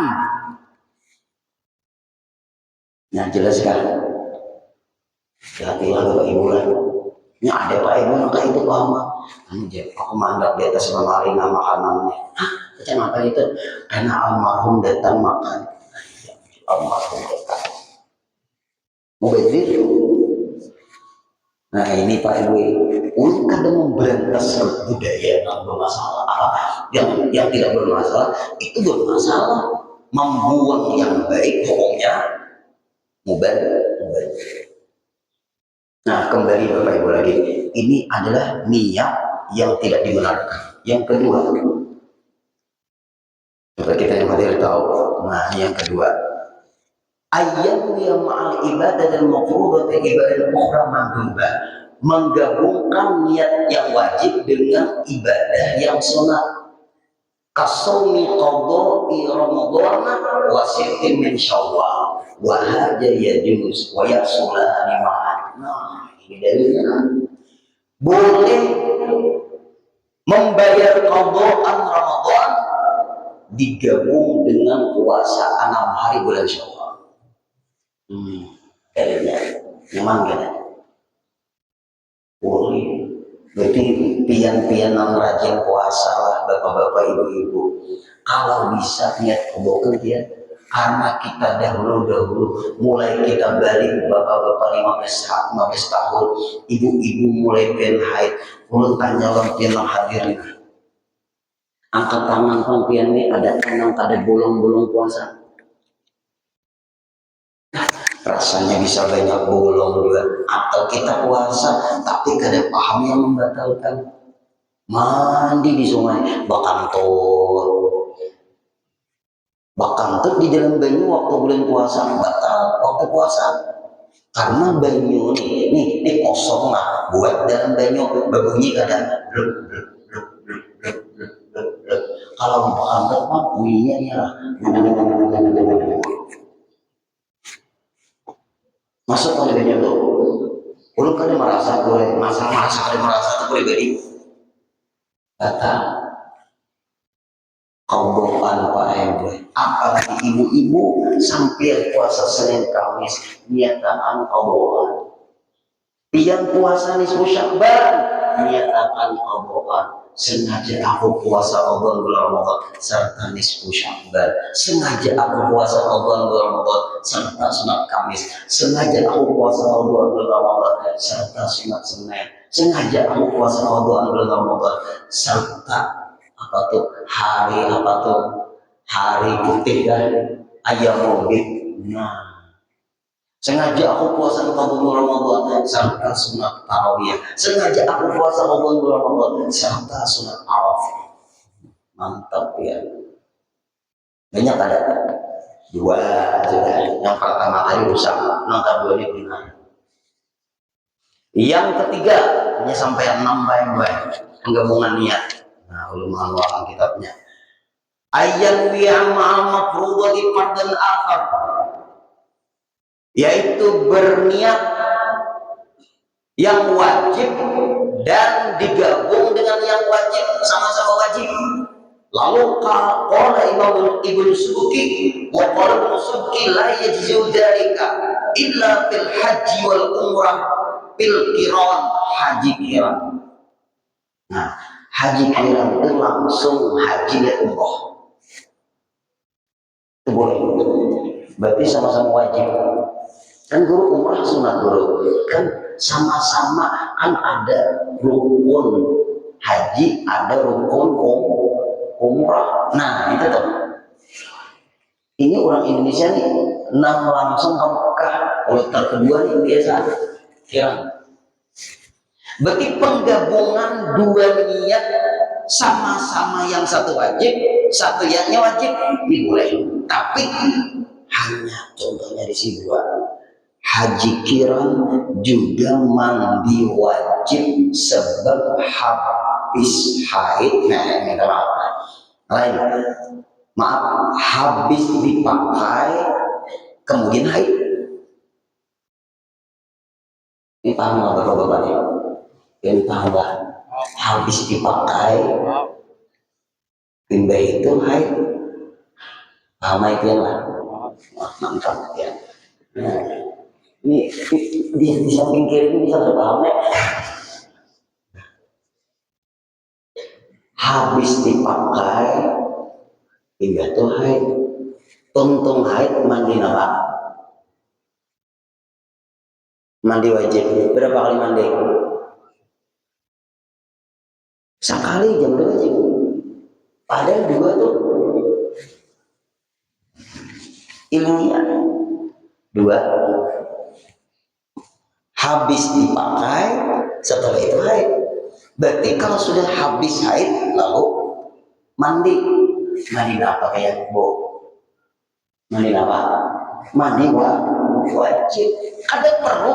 Nah jelas kan? Hati-hati Bapak Ibu lah. Ini ada Pak Ibu maka itu lama. Anjir, aku mandap di atas lemari makanannya. Hah, kenapa itu? Karena almarhum datang makan. Almarhum datang. Mau begitu? Nah ini Pak Ibu, untuk kadang memberantas budaya yang bermasalah, yang tidak bermasalah itu bermasalah. Membuang yang baik pokoknya mubazir. Nah kembali Bapak Ibu lagi, ini adalah niat yang tidak dibenarkan. Yang kedua, coba kita yang hadir tahu. Nah yang kedua, ayat yang ma'al ibadah dan mafruḍah ibadah ukhra mandubah, menggabungkan niat yang wajib dengan ibadah yang sunat. Kasawmi qadha'i ramadhan wa sittin min syawal wa hadza yajuz wa yasulani ma'an. Nah ini dalilnya, boleh membayar qadha'an Ramadan digabung dengan puasa 6 hari bulan Syawal. Dalilnya memang kan? Boleh. Berarti pian-pianan rajin puasa lah bapak-bapak ibu-ibu. Kalau bisa niat kebokan dia, karena kita dahulu mulai kita balik bapak-bapak 15 tahun, ibu-ibu mulai pian haid, mulai tanya pian hadirin. Angkat tangan pian ini ada tangan ada bolong-bolong puasa. Rasanya bisa banyak bolong juga, atau kita puasa tapi kada paham yang membatalkan. Mandi di sungai bakantut di dalam banyu waktu bulan puasa batal waktu puasa, karena banyu nih kosong lah, buat dalam banyu berbunyi kadang kalau bakantut mah bunyinya ya masuk pada banyak tuh. Ulun kan merasa gue masalah tuh pribadi. Kata kaubokan Pak Ibu, apalagi ibu-ibu sampai puasa Senin Kamis niatan kaubokan. Pian puasa nisfu Sya'ban niatan kaubokan. Sengaja aku puasa Ramadan bulan Ramadan serta nisfu Sya'ban. Sengaja aku puasa Ramadan bulan Ramadan serta sunat Kamis. Sengaja aku puasa Ramadan bulan Ramadan serta sunat Senin. Sengaja aku puasa Ramadan bulan Ramadan serta hari putih dan ayam mubin. Nah, sengaja aku puasa bulan Ramadan serta sunat tarawih. Sengaja aku puasa bulan Ramadan serta sunat Arafah. Mantap ya. Banyak ada. 2 sudah. Yang pertama kali rusak, yang kedua ini benar. Yang ketiga, hanya sampai 6 baik-baik penggabungan niat. Nah, ulun mengeluarkan kitabnya. Ayyan wi'a ma'al mafruḍati fardan akhar, yaitu berniat yang wajib dan digabung dengan yang wajib, sama-sama wajib. Lalu qala Imam Ibnu Subki wa qala Ibnu Subki la yajzu dzalika illa fil haji wal umrah fil qiran, haji qiran. Nah, haji qiran itu langsung haji dan umrah. Itu boleh. Berarti sama-sama wajib. Kan guru umrah sunat guru, kan sama-sama kan ada rukun haji, ada rukun umrah. Nah itu tuh. Ini orang Indonesia nih langsung ke Mekah. Kloter kedua nih biasa kira. Berarti penggabungan 2 niat sama-sama, yang satu wajib, satu yang wajib boleh. Tapi hanya contohnya di sini 2. Haji qiran juga mandi wajib sebab habis haid. Maaf, habis dipakai kemudian haid. Ini paham nggak bapak-bapak nih? Ini paham nggak? Habis dipakai pindah itu haid. Paham itu ya lah? Mantap ya. Nah, ini di samping kiri ini bisa terpaham ya. habis dipakai hingga tuh haid. Tuntung haid mandi apa? Mandi wajib. Berapa kali mandi? Sekali jam 2 wajib. Padahal 2 tuh ilmiah. 2 habis dipakai, setelah itu haid. Berarti kalau sudah habis haid lalu mandi apa kayak bu? Mandi apa? Mandi wajib. Ada perlu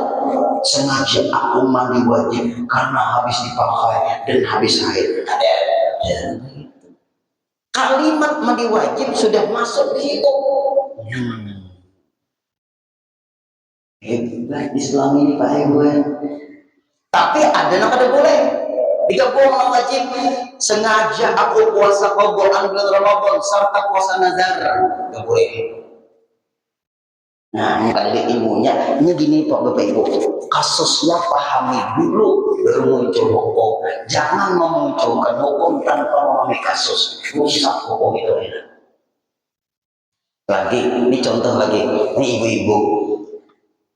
sengaja aku mandi wajib karena habis dipakai dan habis haid. Ada. Kalimat mandi wajib sudah masuk di situ. Hebat Islam ini Pak Ibu. Tapi ada yang kada boleh. Digabung wajib. Sengaja aku puasa qadhaan bulan Ramadan serta puasa nazar. Enggak boleh. Nah, ini pada ilmunya, ini gini Pak Bapak Ibu, kasusnya pahami dulu baru muncul hukum. Jangan memunculkan hukum tanpa memahami kasus. Rusak hukum itu ya. Lagi, ini contoh lagi, ini ibu-ibu,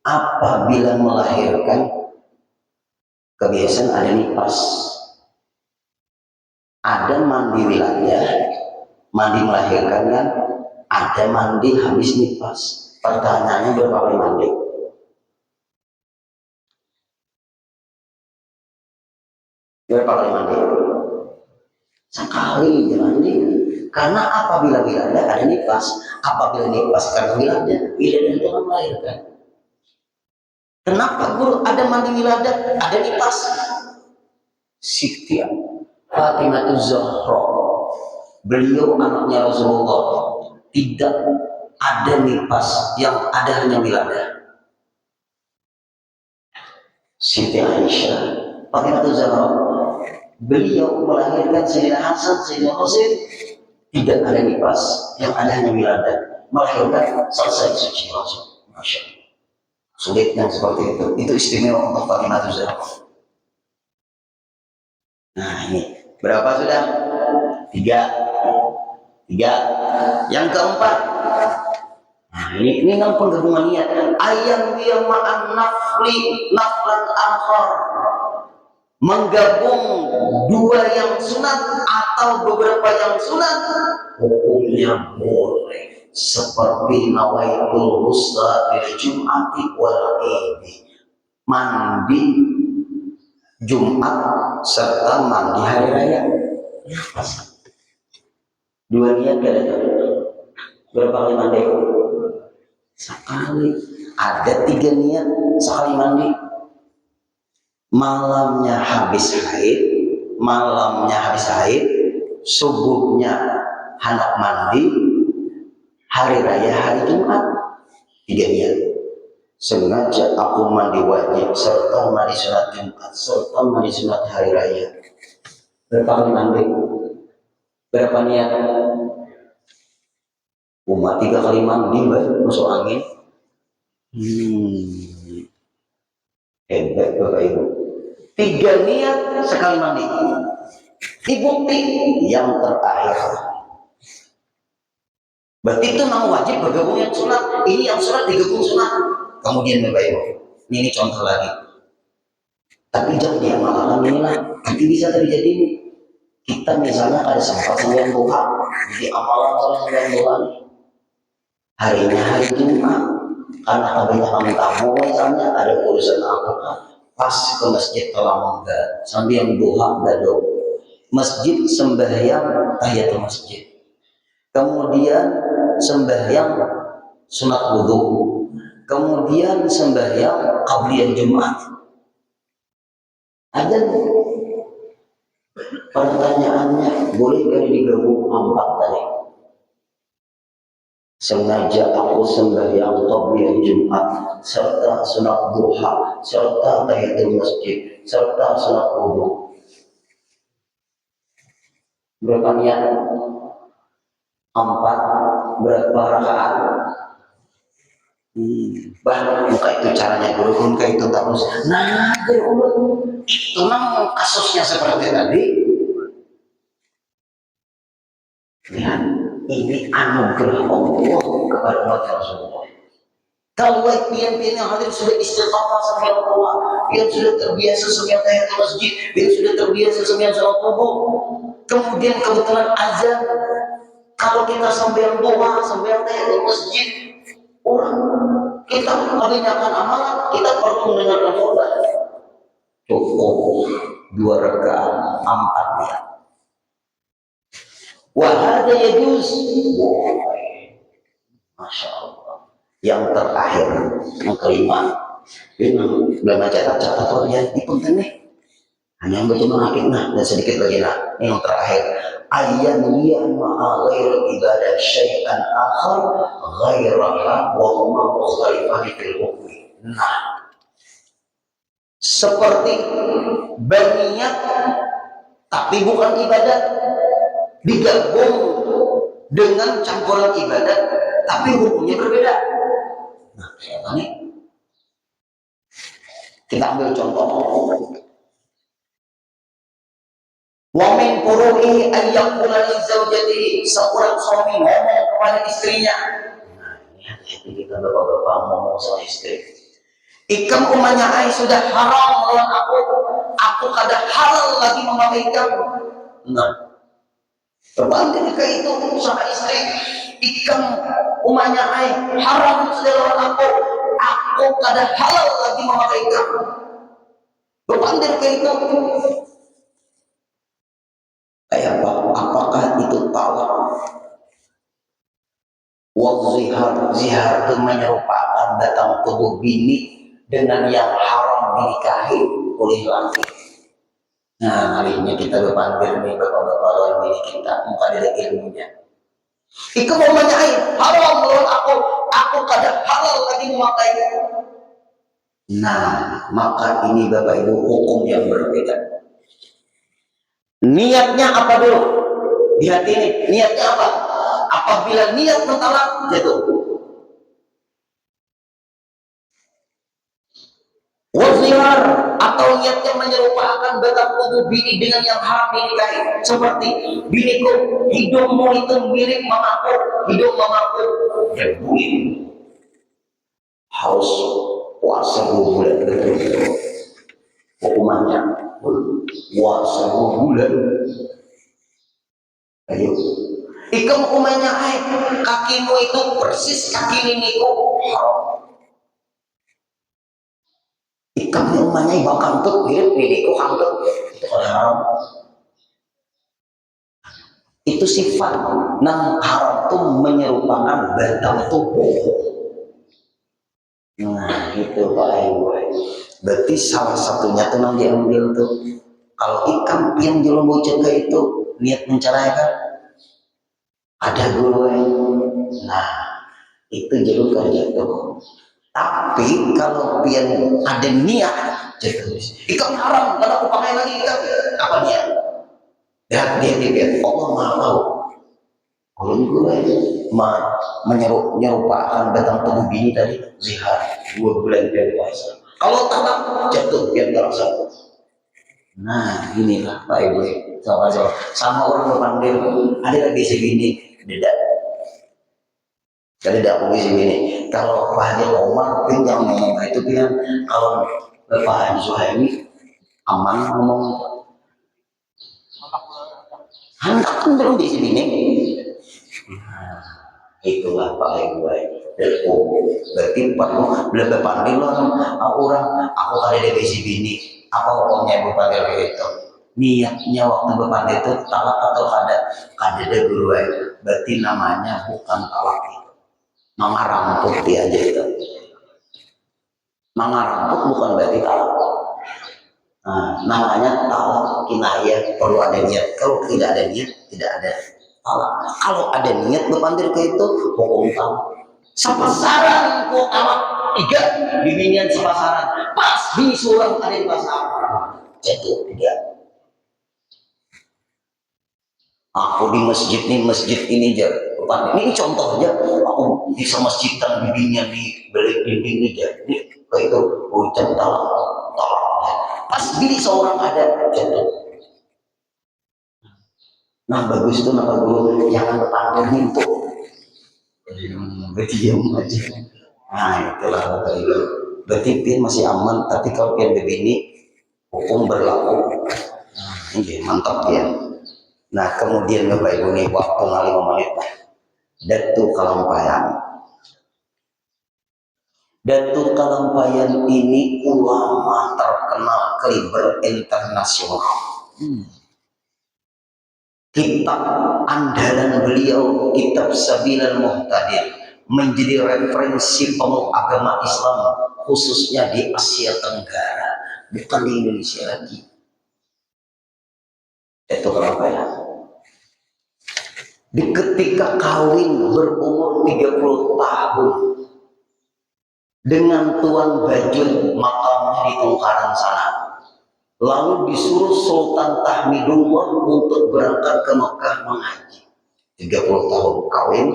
apabila melahirkan kebiasaan ada nifas, ada mandi wilayah, mandi melahirkan kan, ada mandi habis nifas. Pertanyaannya berapa kali mandi? Berapa kali mandi? Sekali mandi. Karena apabila wilada ada nifas, apabila nifas karena wilada itu kan melahirkan. Kenapa guru ada mandi wilada, ada nifas? Siti Fatimah Zahra, beliau anaknya Rasulullah, tidak ada nifas, yang ada hanya wilada. Siti Aisyah, Fatimah Zahra, beliau melahirkan Sayyidina Hasan, Sayyidina Husain, tidak ada nifas, yang ada hanya wilada. Melahirkan selesai suci Rasul. Masya Allah. Sulit yang seperti itu istimewa untuk Fatimah Zahra. Nah ini berapa sudah? 3. Yang keempat, nah ini kan penggabungan niat. Ayam dia ma'an naflan akhar, menggabung 2 yang sunat atau beberapa yang sunat, hukumnya boleh. Seperti nawaitul husla bil jum'ati wal idi, mandi Jumat serta mandi hari raya. 2 niat kada ada. Berapa kali mandi? Sekali. Ada 3 niat sekali mandi. Malamnya habis haid, subuhnya hendak mandi, hari raya hari Jumat. 3 niat. Sengaja aku mandi wajib serta mandi sunat Jumat serta mandi sunat hari raya. Berapa kali mandi? Berapa niat? Umat 3 kali mandi masuk angin. Hebat Bapak Ibu. 3 niat sekali mandi. Dibukti yang terakhir. Berarti itu nama wajib bergabung yang sunat. Ini yang sunat digabung sunat. Kemudian Bapak Ibu, ini contoh lagi. Tapi jangan diamalkan inilah. Nanti bisa terjadi ini. Kita misalnya ada sempat sembahyang duha, jadi amalan salah sembahyang duha nih. Harinya hari Jumat, karena kebanyakan tamu misalnya ada urusan apa, pas ke masjid terlambat, sambil duha dado. Masjid sembahyang tahiyatul masjid. Kemudian sembahyang sunat wudu. Kemudian sembahyang qabliyah Jumat. Ada pertanyaannya, bolehkah digabung 4 tadi? Sengaja aku sembahyang qabliyah Jumat serta sunat duha serta tahiyatul masjid serta sunat wudu. Berapa niat? 4. Berapa rakaat? Bukan itu caranya guru, bukan itu terus. Nah, jadi itu memang kasusnya seperti tadi. Lihat, ini anugerah Allah kepada umat Rasulullah. Kalau pian-pian yang hadir sudah istiqamah sampai Allah, dia sudah terbiasa sembahyang tahiyatul masjid, dia sudah terbiasa sembahyang salat subuh. Kemudian kebetulan azan, kalau kita sembahyang duha, sembahyang tahiyatul masjid, orang kita kebanyakan amalan, kita perlu mendengarkan khutbah. Cukup 2 rakaat 4 niat. Wahada yajuz. Masya Allah. Yang terakhir, yang kelima, ini belum catat yang ini penting nih. Hanya yang betul mengakidah dan sedikit lagi lah. Yang terakhir, ayat dia ma'alair ibadah syai'an akhar ghairaha wa huma mukhalifani fil hukmi. Nah, seperti berniat tapi bukan ibadat, digabung dengan campuran ibadat tapi hukumnya berbeda. Nah, ini kita ambil contoh. Wa min furu'i an yaqula li zawjatihi, seorang suami ngomong kepada istrinya. Nah, ini hati-hati kita bapak-bapak ngomong sama istri. Ikam umanya ai sudah haram melawan aku kada halal lagi memakai kamu. Nah, berbanding ke itu sama istri. Ikam umanya ai haram sudah lawan aku kada halal lagi memakai kamu. Berbanding ke itu. Kayak apa? Apakah itu talak? Zihar itu menyerupakan datang tubuh bini dengan yang haram dinikahi oleh laki. Nah, hari ini kita berpandir nih bapak-bapak lawan bini kita, muka dari ilmunya. Iku mau menyain haram melawan aku kada halal lagi memakai. Nah, maka ini bapak ibu hukum yang berbeda. Niatnya apa dulu? Di hati ini, niatnya apa? Apabila niat mentalak, jatuh. Wazihar atau niatnya menyerupakan batang tubuh bini dengan yang haram dinikahi. Seperti biniku, hidungmu itu mirip mamaku, hidung mamaku. Ya boleh. Harus puasa 2 bulan. Hukumannya puasa 2 bulan. Ayo. Ikam umanya kakimu itu persis kaki niniku haram. Ikam umanya iba kantut mirip niniku kantut itu haram. Itu sifat nang haram itu menyerupakan batang tubuh. Nah itu Pak Ibu. Berarti salah satunya tuh nang diambil tuh. Kalau ikam yang jelum bocor itu niat menceraikan. Ada gue, nah itu jalur kerja tuh. Tapi kalau pian ada niat, jatuh. Ikan haram, kalau aku pakai lagi ikan, apa niat? Dia, Allah maha tahu. Kalau gue menyerupakan batang tubuh bini tadi zihar 2 bulan dia puasa. Kalau tanam jatuh biar terasa. Nah inilah Pak Ibu, sama orang berpandir ada lagi segini. Beda. Jadi tidak boleh sini. Kalau Pak Haji Omar yang ngomong itu kan, kalau Pak Haji Suhaimi aman ngomong. Hendak kan belum di sini. Nah, itulah Pak Haji. Berarti perlu lebih pandai lah orang. Aku kali di sini ini. Apa hukumnya ibu panggil itu? Niatnya waktu berpandai itu talak atau kada guru. Berarti namanya bukan talak itu. Mangarampuk dia aja itu. Mangarampuk bukan berarti talak. Nah, namanya talak kinayah, perlu ada niat. Kalau tidak ada niat, tidak ada talak. Kalau ada niat berpandai ke itu hukum talak. Sepasaran kok talak 3 bibinian sepasaran. Pas bini surang ada di pasar. Jatuh dia. Aku di masjid ini aja. Ini contoh aja. Aku bisa masjidan bibinya di balik dinding aja. Ini kayak itu hujan talak. Pas bini seorang ada jatuh. Nah bagus tuh nama guru, jangan kepanggil itu. Diam aja. Nah itulah kata ibu. Berarti pian masih aman, tapi kalau pian begini hukum berlaku. Ini mantap ya. Nah kemudian Bapak Ibu nih waktu 5 menit lah. Datu Kalampayan. Datu Kalampayan ini ulama terkenal kaliber internasional. Kitab andalan beliau, kitab Sabilal Muhtadin, menjadi referensi pemeluk agama Islam khususnya di Asia Tenggara, bukan di Indonesia lagi. Itu kenapa ya? Di ketika kawin berumur 30 tahun dengan Tuan Bajul, makamnya di Tungkaran sana. Lalu disuruh Sultan Tahmidullah untuk berangkat ke Mekah mengaji. 30 tahun kawin,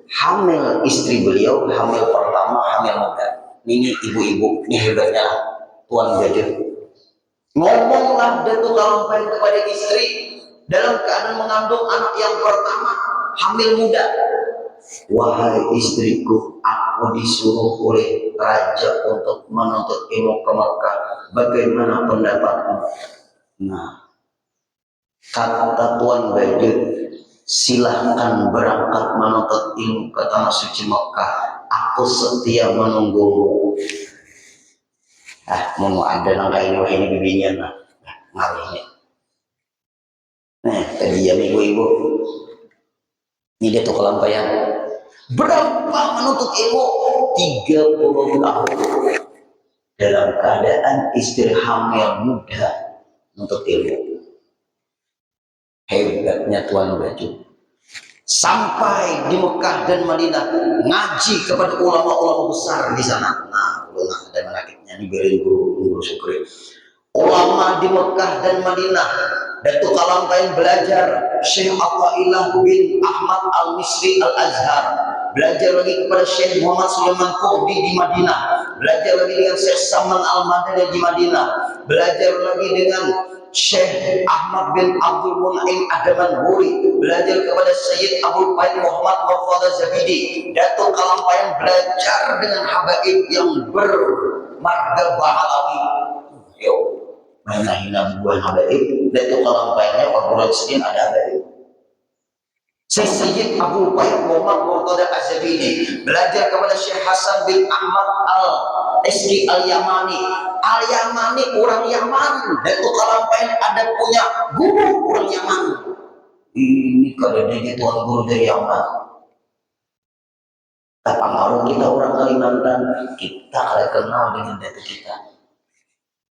hamil istri beliau, hamil pertama, hamil muda. Ini ibu-ibu, ini hebatnya Tuan Bajul. Ngomonglah Datuk Kalampayan kepada istri dalam keadaan mengandung anak yang pertama, hamil muda. Wahai istriku, aku disuruh oleh raja untuk menuntut ilmu ke Mekah. Bagaimana pendapatmu? Nah, kata Tuan Bajul, silahkan berangkat menuntut ilmu ke tanah suci Mekah. Aku setia menunggumu. Mau ada nangka ini bibinya nah, ngalihnya. Nah, tadi ya ibu-ibu. Ini Datuk Kalampayan. Berapa menuntut ilmu? 30 tahun. Dalam keadaan istri hamil muda menuntut ilmu. Hebatnya Tuan Bajul. Sampai di Mekah dan Madinah ngaji kepada ulama-ulama besar di sana. Nah, ulama dan menakibnya ini beri guru Syukri. Ulama di Mekah dan Madinah, Datuk Kalampayan belajar Syekh Athaillah bin Ahmad Al-Misri Al-Azhar, belajar lagi kepada Syekh Muhammad Sulaiman Qurdi di Madinah, belajar lagi dengan Syekh Saman Al-Madani di Madinah, belajar lagi dengan Syekh Ahmad bin Abdul Mun'im Adamanhuri, belajar kepada Sayyid Abdul Faid Muhammad Murtada Zabidi. Datuk Kalampayan belajar dengan habaib yang bermarga Bahalawi. Yo, mana hina buah habaib. Datuk Kalampayannya perguruan sedin ada habaib. Sayyid Abdul Faid Muhammad Murtada Zabidi belajar kepada Syekh Hasan bin Ahmad Al-Eski Al-Yamani. Al-Yamani orang Yaman. Datuk Kalampayan ada punya guru orang Yaman. Ini kalau dia tuan guru dari Yaman. Tak pengaruh kita orang Kalimantan, kita akan kenal dengan datuk kita.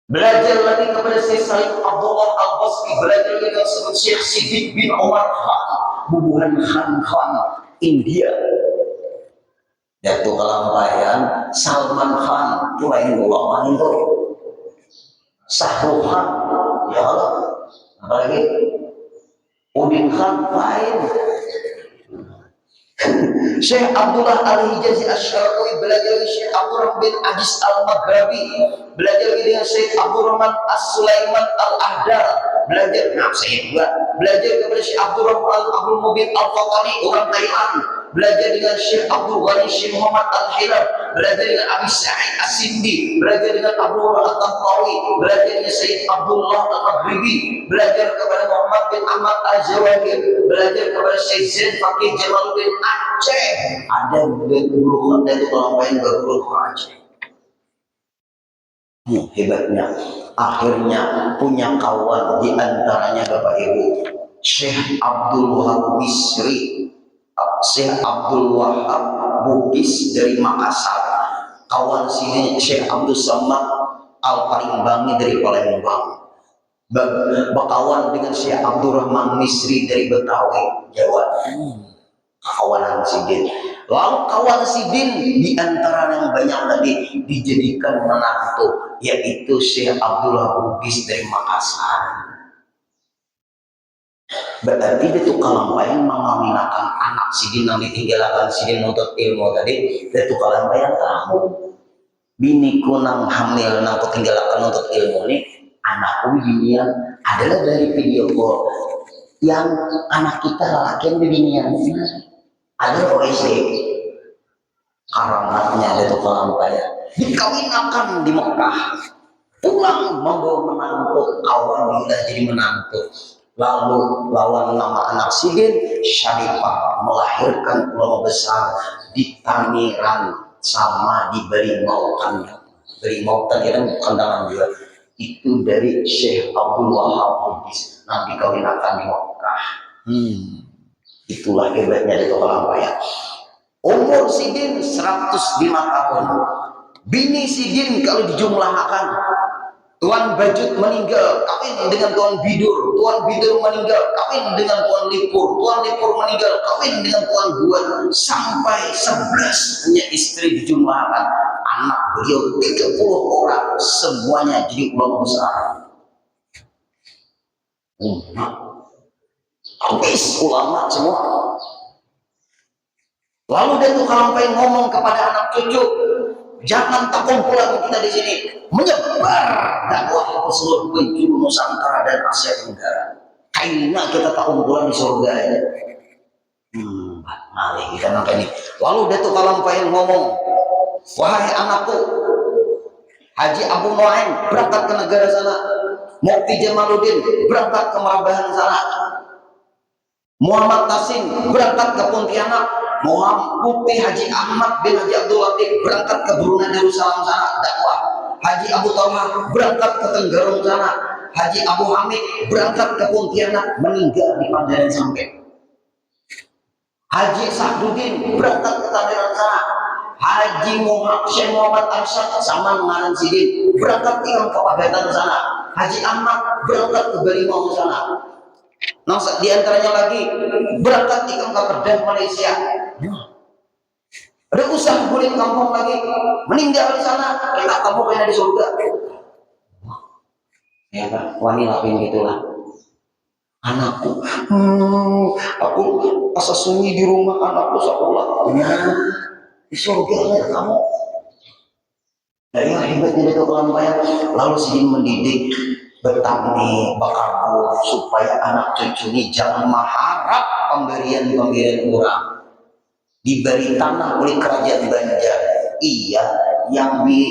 Belajar lagi kepada Syekh Said Abdullah Al-Basri, belajar lagi dengan Syekh Siddiq bin Umar Khan, Bubuhan Khan, India. Datuk Kalampayan, Salman Khan, itu lain ulama itu. Sahrul Khan, ya Allah, apalagi Udin Khan lain. Syekh Abdullah Al-Hijazi Asy-Syarqi belajar dengan Syekh Abdurrahman bin Ajis Al-Maghrabi, belajar dengan Syekh Abdurrahman As-Sulaiman Al-Ahdar, belajar kepada Syekh Abdurrahman Abdul Mubin Al-Fatani orang Thailand, belajar dengan Syekh Abdul Ghani Syekh Muhammad Al-Hilal, belajar dengan Abi Sa'id As-Sindi, belajar dengan Abdul Al-Tantawi, belajar dengan Syekh Abdullah Al-Maghribi, belajar kepada Muhammad bin Ahmad Al-Zawahir, belajar kepada Syekh Zain Fakih Jamaluddin Aceh. Ada guru dari Kalampayan berguru ke Aceh. Hebatnya, akhirnya punya kawan di antaranya Bapak Ibu Syekh Abdul Wahab Misri, Syekh Abdul Wahab Bugis dari Makassar, kawan sini Syekh Abdul Samad Al-Paringbangi dari Palembang, berkawan dengan Syekh Abdurrahman Misri dari Betawi, Jawa. Kawanan Sidin. Lalu kawan Sidin di antara yang banyak tadi dijadikan menantu, yaitu Syekh Abdullah Bugis dari Makassar. Berarti Datuk Kalampayan mengaminakan anak Sidin yang ditinggalkan Sidin untuk ilmu tadi. Datuk Kalampayan tahu biniku nang hamil nang ketinggalkan untuk ilmu ini, anakku binian adalah dari video call. yang anak kita laki yang binian. Ada OSD karamatnya ada tuh ya dikawinakan di Mekah, pulang membawa menantu, alhamdulillah jadi menantu. Lalu lawan nama anak Sidin, Syarifah melahirkan ulama besar di Tangerang sama di Berimau Kandang. Berimau Tangerang Kandangan juga. Itu dari Syekh Abdul Wahab Bugis, nanti kawinakan di Mekah. Itulah hebatnya dari orang ya. Umur Sidin 105 tahun. Bini Sidin kalau dijumlahkan, Tuan Bajut meninggal, kawin dengan Tuan Bidur. Tuan Bidur meninggal, kawin dengan Tuan Lipur. Tuan Lipur meninggal, kawin dengan Tuan Buat. Sampai 11 punya istri dijumlahkan. Anak beliau 30 orang, semuanya jadi ulama besar. Habis ulama semua. Lalu dia tuh kalau pengen ngomong kepada anak cucu, jangan terkumpulan kita di sini, menyebar dakwah ke seluruh penjuru Nusantara dan Asia Tenggara. Kayaknya kita terkumpulan di surga ya. Mari kita nangka ini. Lalu dia tuh kalau pengen ngomong, wahai anakku, Haji Abu Nuaim berangkat ke negara sana, Mufti Jamaluddin berangkat ke Marabahan sana, Muhammad Tasim berangkat ke Pontianak, Mufti Haji Ahmad bin Haji Abdul Latif berangkat ke Brunei Darussalam sana dakwah, Haji Abu Talha berangkat ke Tenggarong sana, Haji Abu Hamid berangkat ke Pontianak meninggal di Panjaran Sampai, Haji Sa'duddin berangkat ke Tangerang sana, Haji Syekh Muhammad Arsyad sama ngaran Sidin berangkat ke Pagatan sana, Haji Ahmad berangkat ke Berimau sana. Nah, di antaranya lagi berangkat ke Kedah Malaysia. Ada usaha guling kampung lagi, meninggal di sana, kita kamu kena di surga. Ya Pak, wanita gitulah. Anakku, aku asa sunyi di rumah anakku sekolah. Di surga ya kamu. Nah, ya hebatnya itu kelambayan. Lalu Sidin mendidik bertani, bakar supaya anak cucu ini jangan mengharap pemberian orang. Diberi tanah oleh kerajaan Banjar. Iya, yang di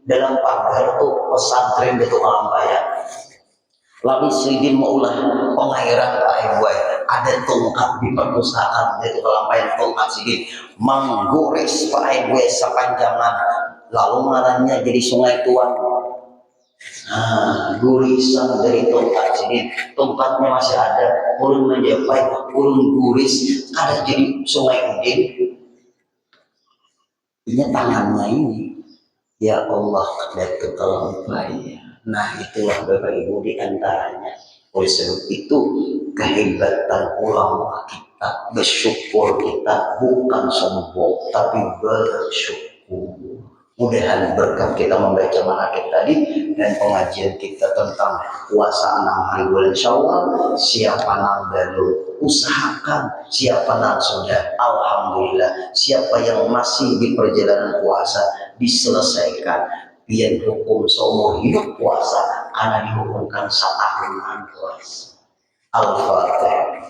dalam pagar itu pesantren itu Kelambayan. Lalu Sidin maulah pengairan Pak ada tongkat di perpustakaan itu Kelambayan, tongkat Sidin menggores Pak sepanjangan, lalu ngarannya jadi Sungai Tuan. Gurisan dari tongkat Sidin, tongkatnya masih ada, ulun menjapai, ulun guris, ada jadi Sungai Udin. Ini tangannya ini, ya Allah, Datuk Kelambayan. Nah itulah Bapak Ibu diantaranya. Oleh sebab itu kehebatan ulama kita, bersyukur kita bukan sombong, tapi bersyukur. Mudahan berkat kita membaca manaqib tadi dan pengajian kita tentang puasa 6 hari bulan Syawal, siapa yang belum usahakan, siapa yang sudah alhamdulillah, siapa yang masih di perjalanan puasa diselesaikan, biar hukum seumur hidup puasa karena dihukumkan setahunan puasa. Al-Fatihah.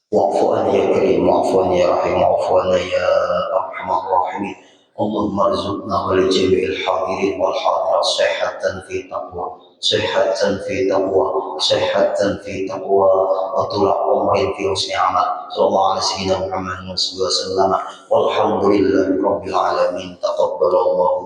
واعف عنا يا كريم، واعف عنا يا رحيم، واعف عنا يا ارحم الراحمين. اللهم ارزقنا ولجميع الحاضرين والحاضرات صحة في تقوى، صحة في تقوى، صحة في تقوى، وطول عمر في حسن عمل. صلى الله على سيدنا محمد وسلم، والحمد لله رب العالمين. تقبل الله